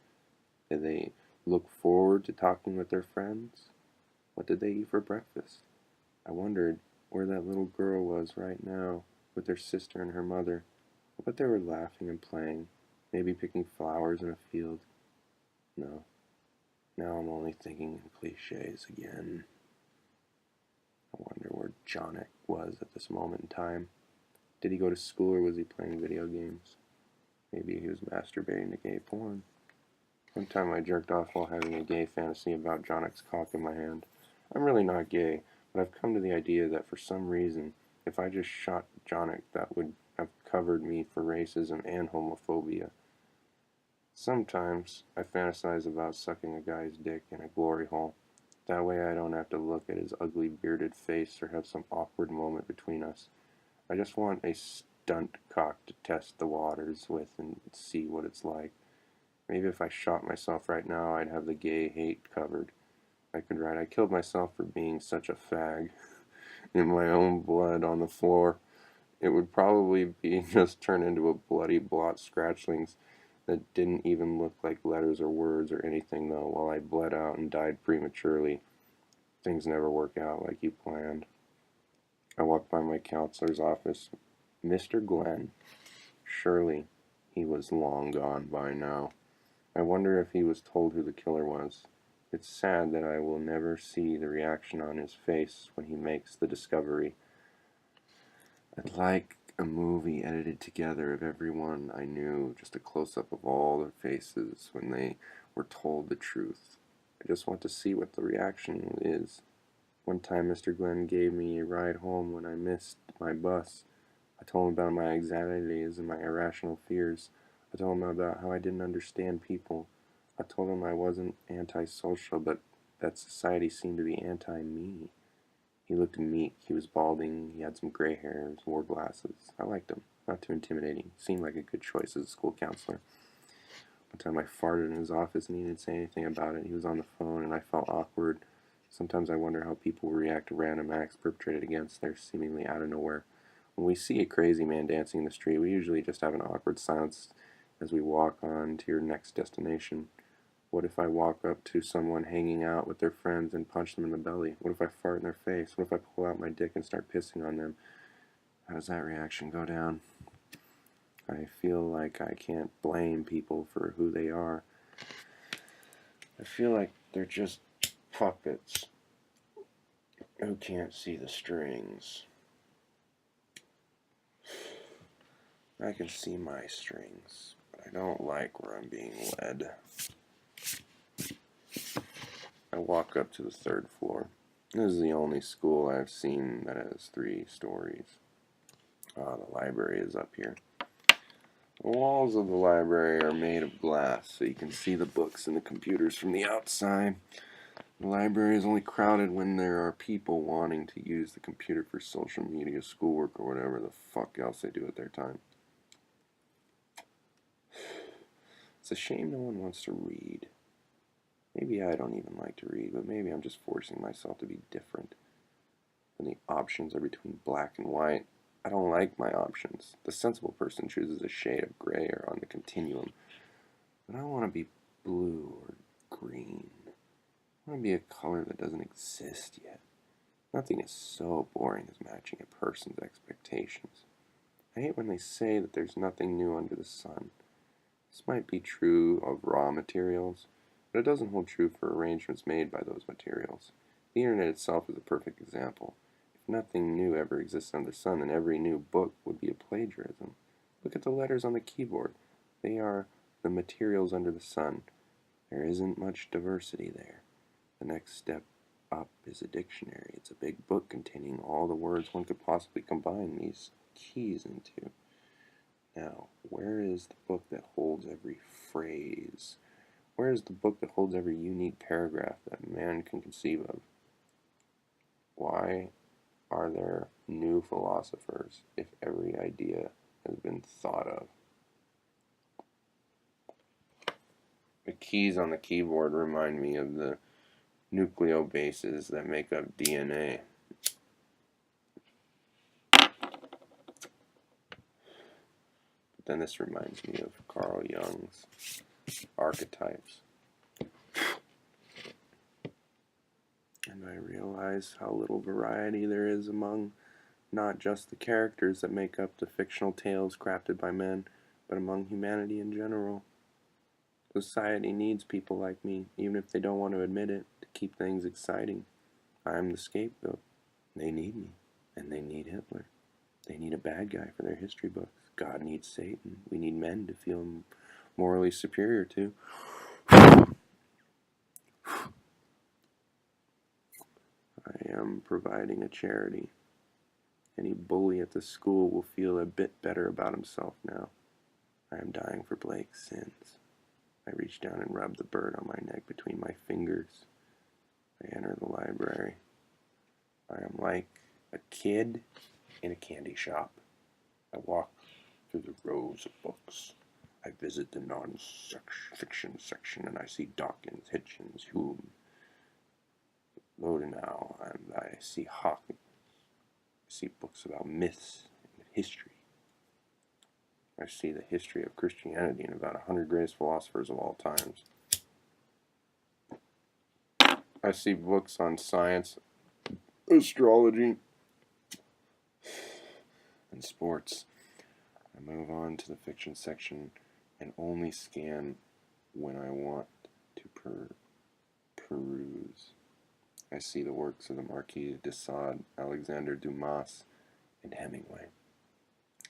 Did they look forward to talking with their friends? What did they eat for breakfast? I wondered where that little girl was right now with her sister and her mother. I bet they were laughing and playing, maybe picking flowers in a field. No, now I'm only thinking in cliches again. I wonder where Jonik was at this moment in time. Did he go to school or was he playing video games? Maybe he was masturbating to gay porn. One time I jerked off while having a gay fantasy about Jonik's cock in my hand. I'm really not gay, but I've come to the idea that for some reason, if I just shot Jonik, that would have covered me for racism and homophobia. Sometimes I fantasize about sucking a guy's dick in a glory hole. That way I don't have to look at his ugly bearded face or have some awkward moment between us. I just want a stunt cock to test the waters with and see what it's like. Maybe if I shot myself right now, I'd have the gay hate covered. I could write, "I killed myself for being such a fag," in my own blood on the floor. It would probably be just turn into a bloody blot scratchlings that didn't even look like letters or words or anything, though, while I bled out and died prematurely. Things never work out like you planned. I walked by my counselor's office. Mr. Glenn. Surely he was long gone by now. I wonder if he was told who the killer was. It's sad that I will never see the reaction on his face when he makes the discovery. I'd like a movie edited together of everyone I knew, just a close-up of all their faces when they were told the truth. I just want to see what the reaction is. One time Mr. Glenn gave me a ride home when I missed my bus. I told him about my anxieties and my irrational fears. I told him about how I didn't understand people. I told him I wasn't antisocial, but that society seemed to be anti-me. He looked meek. He was balding. He had some gray hairs, wore glasses. I liked him. Not too intimidating. Seemed like a good choice as a school counselor. One time I farted in his office and he didn't say anything about it. He was on the phone and I felt awkward. Sometimes I wonder how people react to random acts perpetrated against them seemingly out of nowhere. When we see a crazy man dancing in the street, we usually just have an awkward silence as we walk on to your next destination. What if I walk up to someone hanging out with their friends and punch them in the belly? What if I fart in their face? What if I pull out my dick and start pissing on them? How does that reaction go down? I feel like I can't blame people for who they are. I feel like they're just puppets who can't see the strings. I can see my strings, but I don't like where I'm being led. I walk up to the third floor. This is the only school I've seen that has 3 stories. The library is up here. The walls of the library are made of glass, so you can see the books and the computers from the outside. The library is only crowded when there are people wanting to use the computer for social media, schoolwork, or whatever the fuck else they do at their time. It's a shame no one wants to read. Maybe I don't even like to read, but maybe I'm just forcing myself to be different. When the options are between black and white, I don't like my options. The sensible person chooses a shade of gray or on the continuum. But I want to be blue or green. I want to be a color that doesn't exist yet. Nothing is so boring as matching a person's expectations. I hate when they say that there's nothing new under the sun. This might be true of raw materials, but it doesn't hold true for arrangements made by those materials. The internet itself is a perfect example. If nothing new ever exists under the sun, then every new book would be a plagiarism. Look at the letters on the keyboard. They are the materials under the sun. There isn't much diversity there. The next step up is a dictionary. It's a big book containing all the words one could possibly combine these keys into. Now, where is the book that holds every phrase? Where is the book that holds every unique paragraph that man can conceive of? Why are there new philosophers if every idea has been thought of? The keys on the keyboard remind me of the nucleobases that make up DNA. But then this reminds me of Carl Jung's archetypes. And I realize how little variety there is among not just the characters that make up the fictional tales crafted by men, but among humanity in general. Society needs people like me, even if they don't want to admit it, to keep things exciting. I'm the scapegoat. They need me, and they need Hitler. They need a bad guy for their history books. God needs Satan. We need men to feel morally superior to. I am providing a charity. Any bully at the school will feel a bit better about himself now. I am dying for Blake's sins. I reach down and rub the bird on my neck between my fingers. I enter the library. I am like a kid in a candy shop. I walk through the rows of books. I visit the non-fiction section and I see Dawkins, Hitchens, Hume, Lodenow, and I see Hawking. I see books about myths and history. I see the history of Christianity and about 100 greatest philosophers of all times. I see books on science, astrology, and sports. I move on to the fiction section and only scan when I want to peruse. I see the works of the Marquis de Sade, Alexander Dumas, and Hemingway.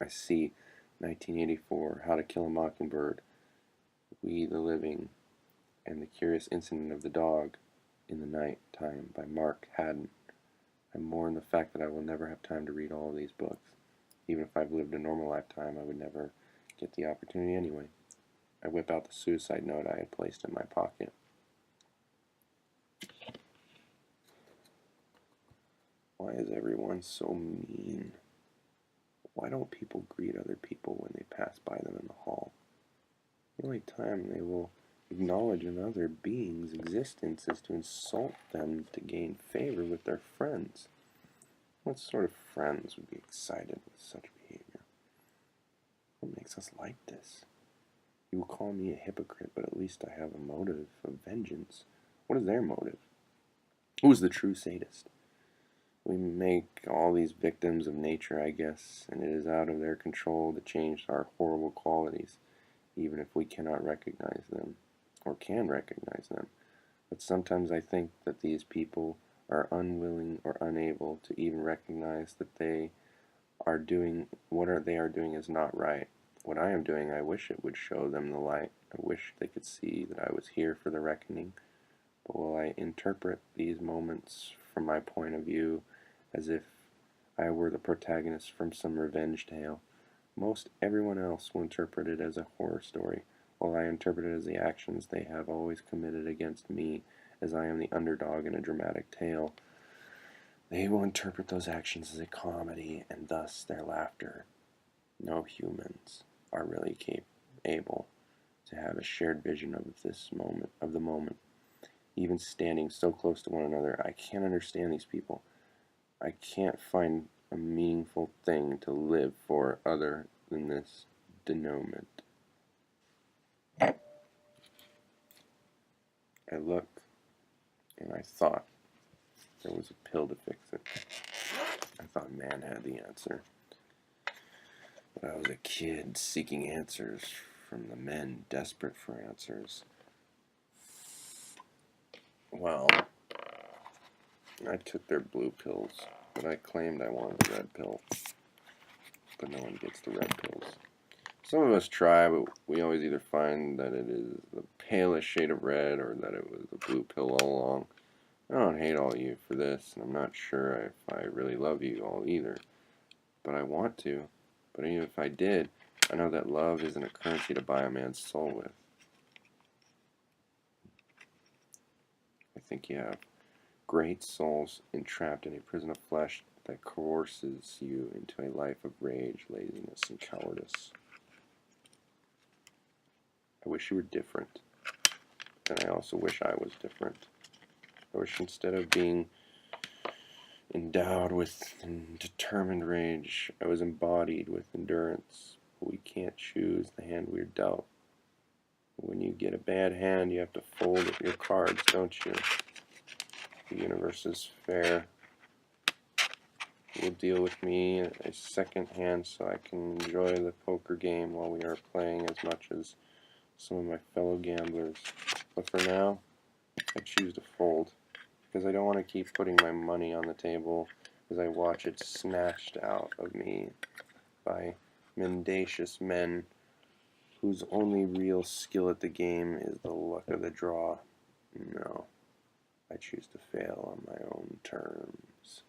I see 1984, How to Kill a Mockingbird, We the Living, and The Curious Incident of the Dog in the Night Time by Mark Haddon. I mourn the fact that I will never have time to read all of these books. Even if I've lived a normal lifetime, I would never get the opportunity anyway. I whip out the suicide note I had placed in my pocket. Why is everyone so mean? Why don't people greet other people when they pass by them in the hall? The only time they will acknowledge another being's existence is to insult them to gain favor with their friends. What sort of friends would be excited with such behavior? What makes us like this? You will call me a hypocrite, but at least I have a motive of vengeance. What is their motive? Who is the true sadist? We make all these victims of nature, I guess, and it is out of their control to change our horrible qualities, even if we cannot recognize them, or can recognize them. But sometimes I think that these people are unwilling or unable to even recognize that they are doing what they are doing is not right. What I am doing, I wish it would show them the light. I wish they could see that I was here for the reckoning. But will I interpret these moments from my point of view as if I were the protagonist from some revenge tale? Most everyone else will interpret it as a horror story, while I interpret it as the actions they have always committed against me, as I am the underdog in a dramatic tale. They will interpret those actions as a comedy, and thus their laughter. No humans are really able to have a shared vision of the moment. Even standing so close to one another, I can't understand these people. I can't find a meaningful thing to live for other than this denouement. I looked, and I thought there was a pill to fix it. I thought man had the answer. But I was a kid seeking answers from the men desperate for answers. Well, I took their blue pills. but I claimed I wanted the red pill. But no one gets the red pills. Some of us try, but we always either find that it is the palest shade of red or that it was the blue pill all along. I don't hate all of you for this, and I'm not sure if I really love you all either. But I want to. But even if I did, I know that love isn't a currency to buy a man's soul with. I think you have great souls entrapped in a prison of flesh that coerces you into a life of rage, laziness, and cowardice. I wish you were different, and I also wish I was different. I wish instead of being endowed with determined rage, I was embodied with endurance. But we can't choose the hand we're dealt. When you get a bad hand, you have to fold your cards, don't you? The universe is fair. You'll deal with me a second hand so I can enjoy the poker game while we are playing as much as some of my fellow gamblers. But for now, I choose to fold, because I don't want to keep putting my money on the table as I watch it snatched out of me by mendacious men whose only real skill at the game is the luck of the draw. No, I choose to fail on my own terms.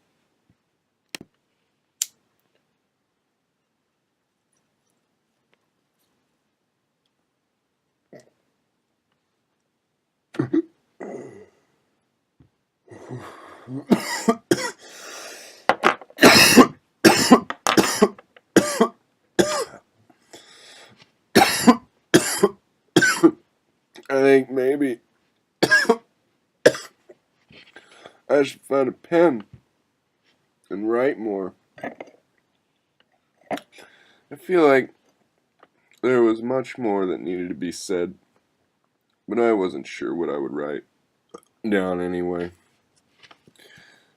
I think maybe I should find a pen and write more. I feel like there was much more that needed to be said, but I wasn't sure what I would write down anyway.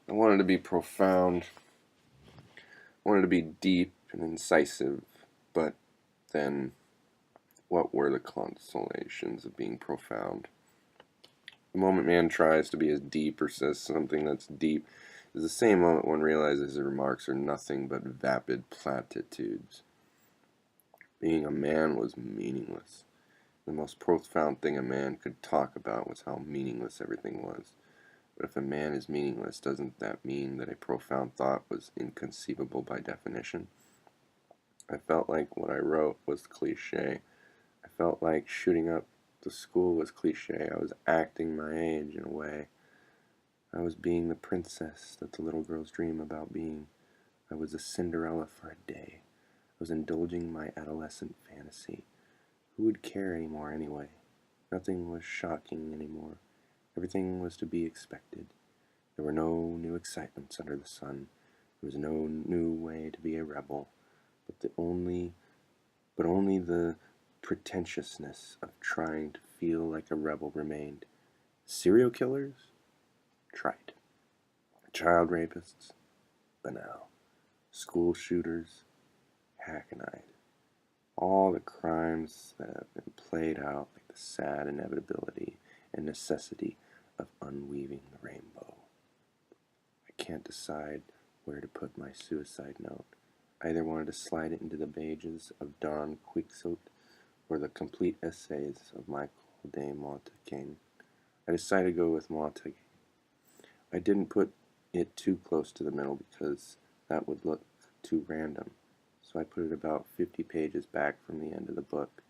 I wanted to be profound. I wanted to be deep and incisive, but then what were the consolations of being profound? The moment man tries to be as deep or says something that's deep is the same moment one realizes his remarks are nothing but vapid platitudes. Being a man was meaningless. The most profound thing a man could talk about was how meaningless everything was. But if a man is meaningless, doesn't that mean that a profound thought was inconceivable by definition? I felt like what I wrote was cliché. I felt like shooting up the school was cliché. I was acting my age in a way. I was being the princess that the little girls dream about being. I was a Cinderella for a day. I was indulging my adolescent fantasy. Who would care anymore anyway? Nothing was shocking anymore. Everything was to be expected. There were no new excitements under the sun. There was no new way to be a rebel, but only the pretentiousness of trying to feel like a rebel remained. Serial killers? Trite. Child rapists? Banal. School shooters? Hackneyed. All the crimes that have been played out like the sad inevitability and necessity of unweaving the rainbow. I can't decide where to put my suicide note. I either wanted to slide it into the pages of Don Quixote or the complete essays of Michael de Montaigne. I decided to go with Montaigne. I didn't put it too close to the middle because that would look too random, so I put it about 50 pages back from the end of the book.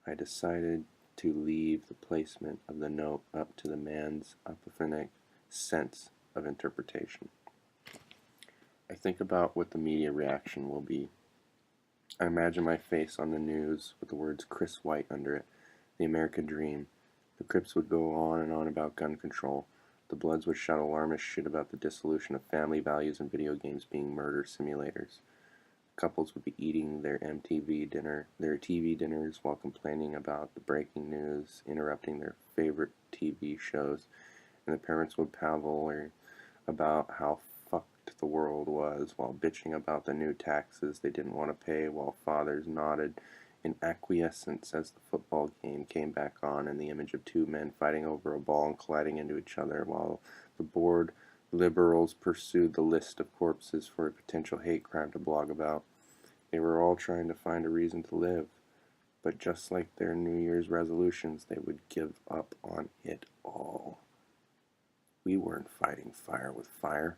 I decided to leave the placement of the note up to the man's epiphanic sense of interpretation. I think about what the media reaction will be. I imagine my face on the news with the words Chris White under it, the American dream. The Crips would go on and on about gun control. The Bloods would shout alarmist shit about the dissolution of family values and video games being murder simulators. Couples would be eating their TV dinners while complaining about the breaking news, interrupting their favorite TV shows, and the parents would pavor about how fucked the world was while bitching about the new taxes they didn't want to pay, while fathers nodded in acquiescence as the football game came back on and the image of two men fighting over a ball and colliding into each other while the Liberals pursued the list of corpses for a potential hate crime to blog about. They were all trying to find a reason to live, but just like their New Year's resolutions, they would give up on it all. We weren't fighting fire with fire.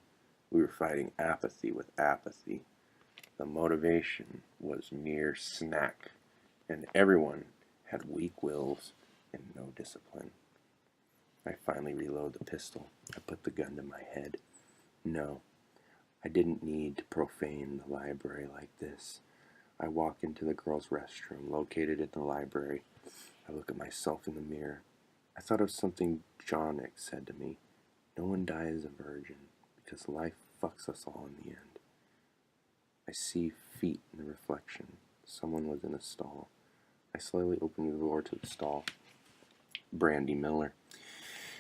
We were fighting apathy with apathy. The motivation was mere snack, and everyone had weak wills and no discipline. I finally reload the pistol. I put the gun to my head. No, I didn't need to profane the library like this. I walk into the girls' restroom located in the library. I look at myself in the mirror. I thought of something Jonick said to me. No one dies a virgin because life fucks us all in the end. I see feet in the reflection. Someone was in a stall. I slowly opened the door to the stall. Brandy Miller.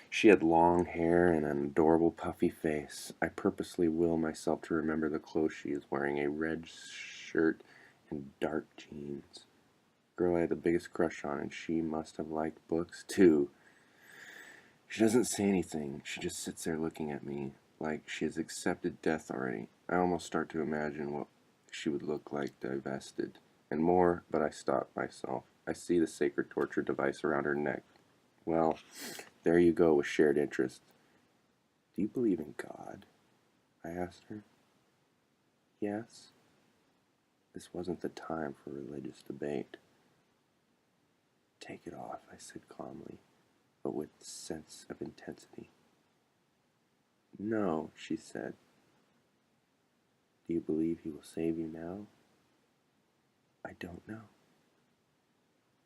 She had long hair and an adorable puffy face. I purposely will myself to remember the clothes she is wearing, a red shirt and dark jeans. Girl I had the biggest crush on, and she must have liked books too. She doesn't say anything. She just sits there looking at me like she has accepted death already. I almost start to imagine what she would look like divested. And more, but I stop myself. I see the sacred torture device around her neck. Well, there you go with shared interest. Do you believe in God? I asked her. Yes. This wasn't the time for religious debate. Take it off, I said calmly, but with a sense of intensity. No, she said. Do you believe he will save you now? I don't know.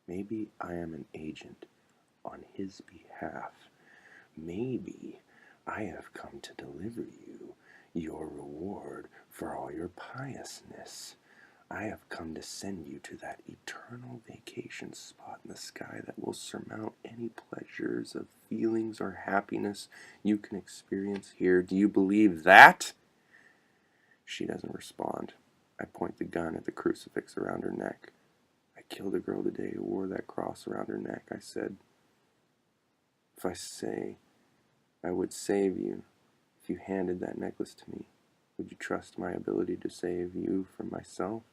Maybe I am an agent on his behalf. Maybe I have come to deliver you your reward for all your piousness. I have come to send you to that eternal vacation spot in the sky that will surmount any pleasures of feelings or happiness you can experience here. Do you believe that? She doesn't respond. I point the gun at the crucifix around her neck. I killed a girl today who wore that cross around her neck, I said. If I say I would save you if you handed that necklace to me, would you trust my ability to save you from myself?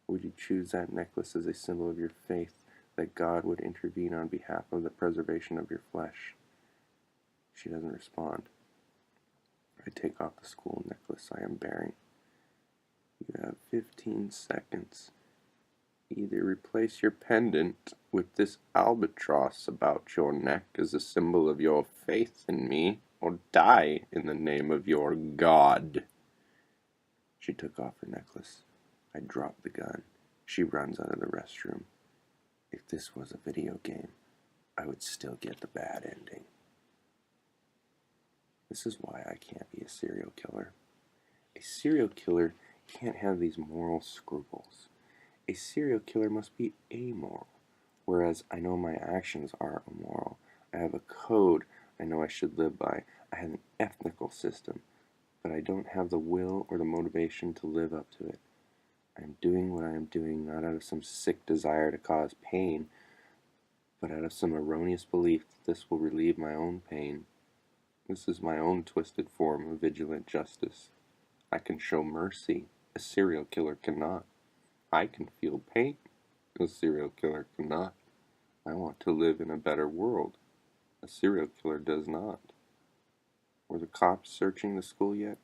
Or would you choose that necklace as a symbol of your faith that God would intervene on behalf of the preservation of your flesh? She doesn't respond. I take off the school necklace I am bearing. You have 15 seconds. Either replace your pendant with this albatross about your neck as a symbol of your faith in me, or die in the name of your God. She took off her necklace. I dropped the gun. She runs out of the restroom. If this was a video game, I would still get the bad ending. This is why I can't be a serial killer. A serial killer can't have these moral scruples. A serial killer must be amoral, whereas I know my actions are immoral. I have a code I know I should live by. I have an ethical system, but I don't have the will or the motivation to live up to it. I am doing what I am doing not out of some sick desire to cause pain, but out of some erroneous belief that this will relieve my own pain. This is my own twisted form of vigilant justice. I can show mercy. A serial killer cannot. I can feel pain. A serial killer cannot. I want to live in a better world. A serial killer does not. Were the cops searching the school yet?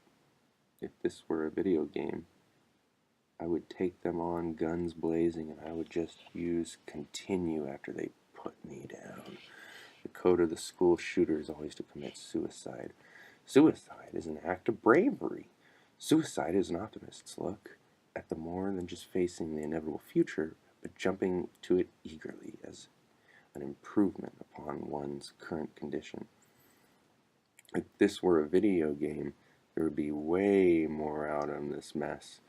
If this were a video game, I would take them on guns blazing, and I would just use continue after they put me down. The code of the school shooter is always to commit suicide. Suicide is an act of bravery. Suicide is an optimist's look at the more than just facing the inevitable future, but jumping to it eagerly as an improvement upon one's current condition. If this were a video game, there would be way more out on this mess.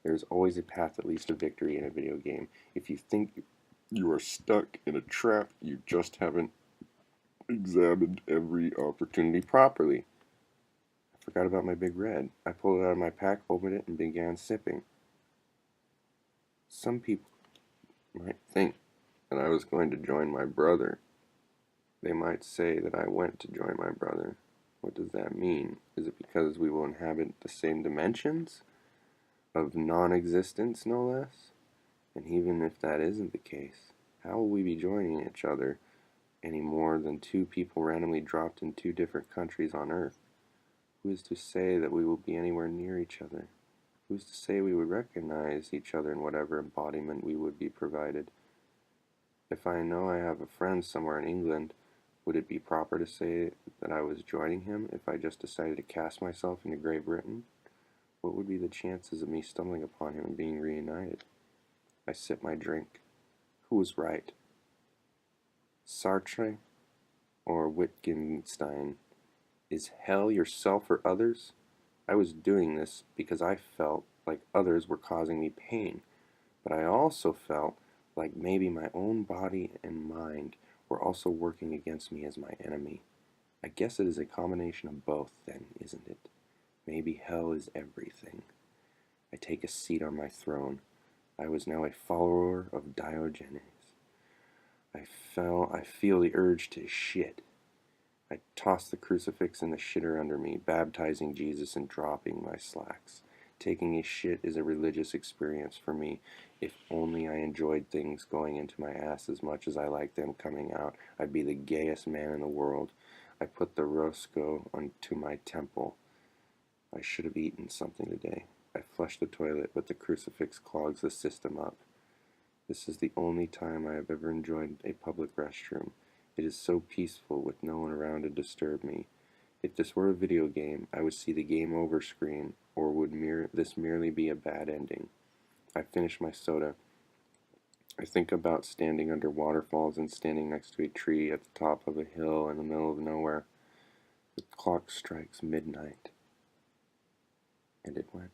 There's always a path that leads to victory in a video game. If you think you are stuck in a trap, you just haven't examined every opportunity properly. I forgot about my Big Red. I pulled it out of my pack, opened it, and began sipping. Some people might think that I was going to join my brother. They might say that I went to join my brother. What does that mean? Is it because we will inhabit the same dimensions of non-existence, no less? And even if that isn't the case, how will we be joining each other any more than two people randomly dropped in two different countries on Earth? Who is to say that we will be anywhere near each other? Who is to say we would recognize each other in whatever embodiment we would be provided? If I know I have a friend somewhere in England, would it be proper to say that I was joining him if I just decided to cast myself into Great Britain? What would be the chances of me stumbling upon him and being reunited? I sip my drink. Who was right? Sartre or Wittgenstein? Is hell yourself or others? I was doing this because I felt like others were causing me pain, but I also felt like maybe my own body and mind were also working against me as my enemy. I guess it is a combination of both, then, isn't it? Maybe hell is everything. I take a seat on my throne. I was now a follower of Diogenes. I feel the urge to shit. I toss the crucifix and the shitter under me, baptizing Jesus and dropping my slacks. Taking a shit is a religious experience for me. If only I enjoyed things going into my ass as much as I like them coming out, I'd be the gayest man in the world. I put the roscoe onto my temple. I should have eaten something today. I flush the toilet, but the crucifix clogs the system up. This is the only time I have ever enjoyed a public restroom. It is so peaceful with no one around to disturb me. If this were a video game, I would see the game over screen, or would this merely be a bad ending? I finish my soda. I think about standing under waterfalls and standing next to a tree at the top of a hill in the middle of nowhere. The clock strikes midnight. And it went.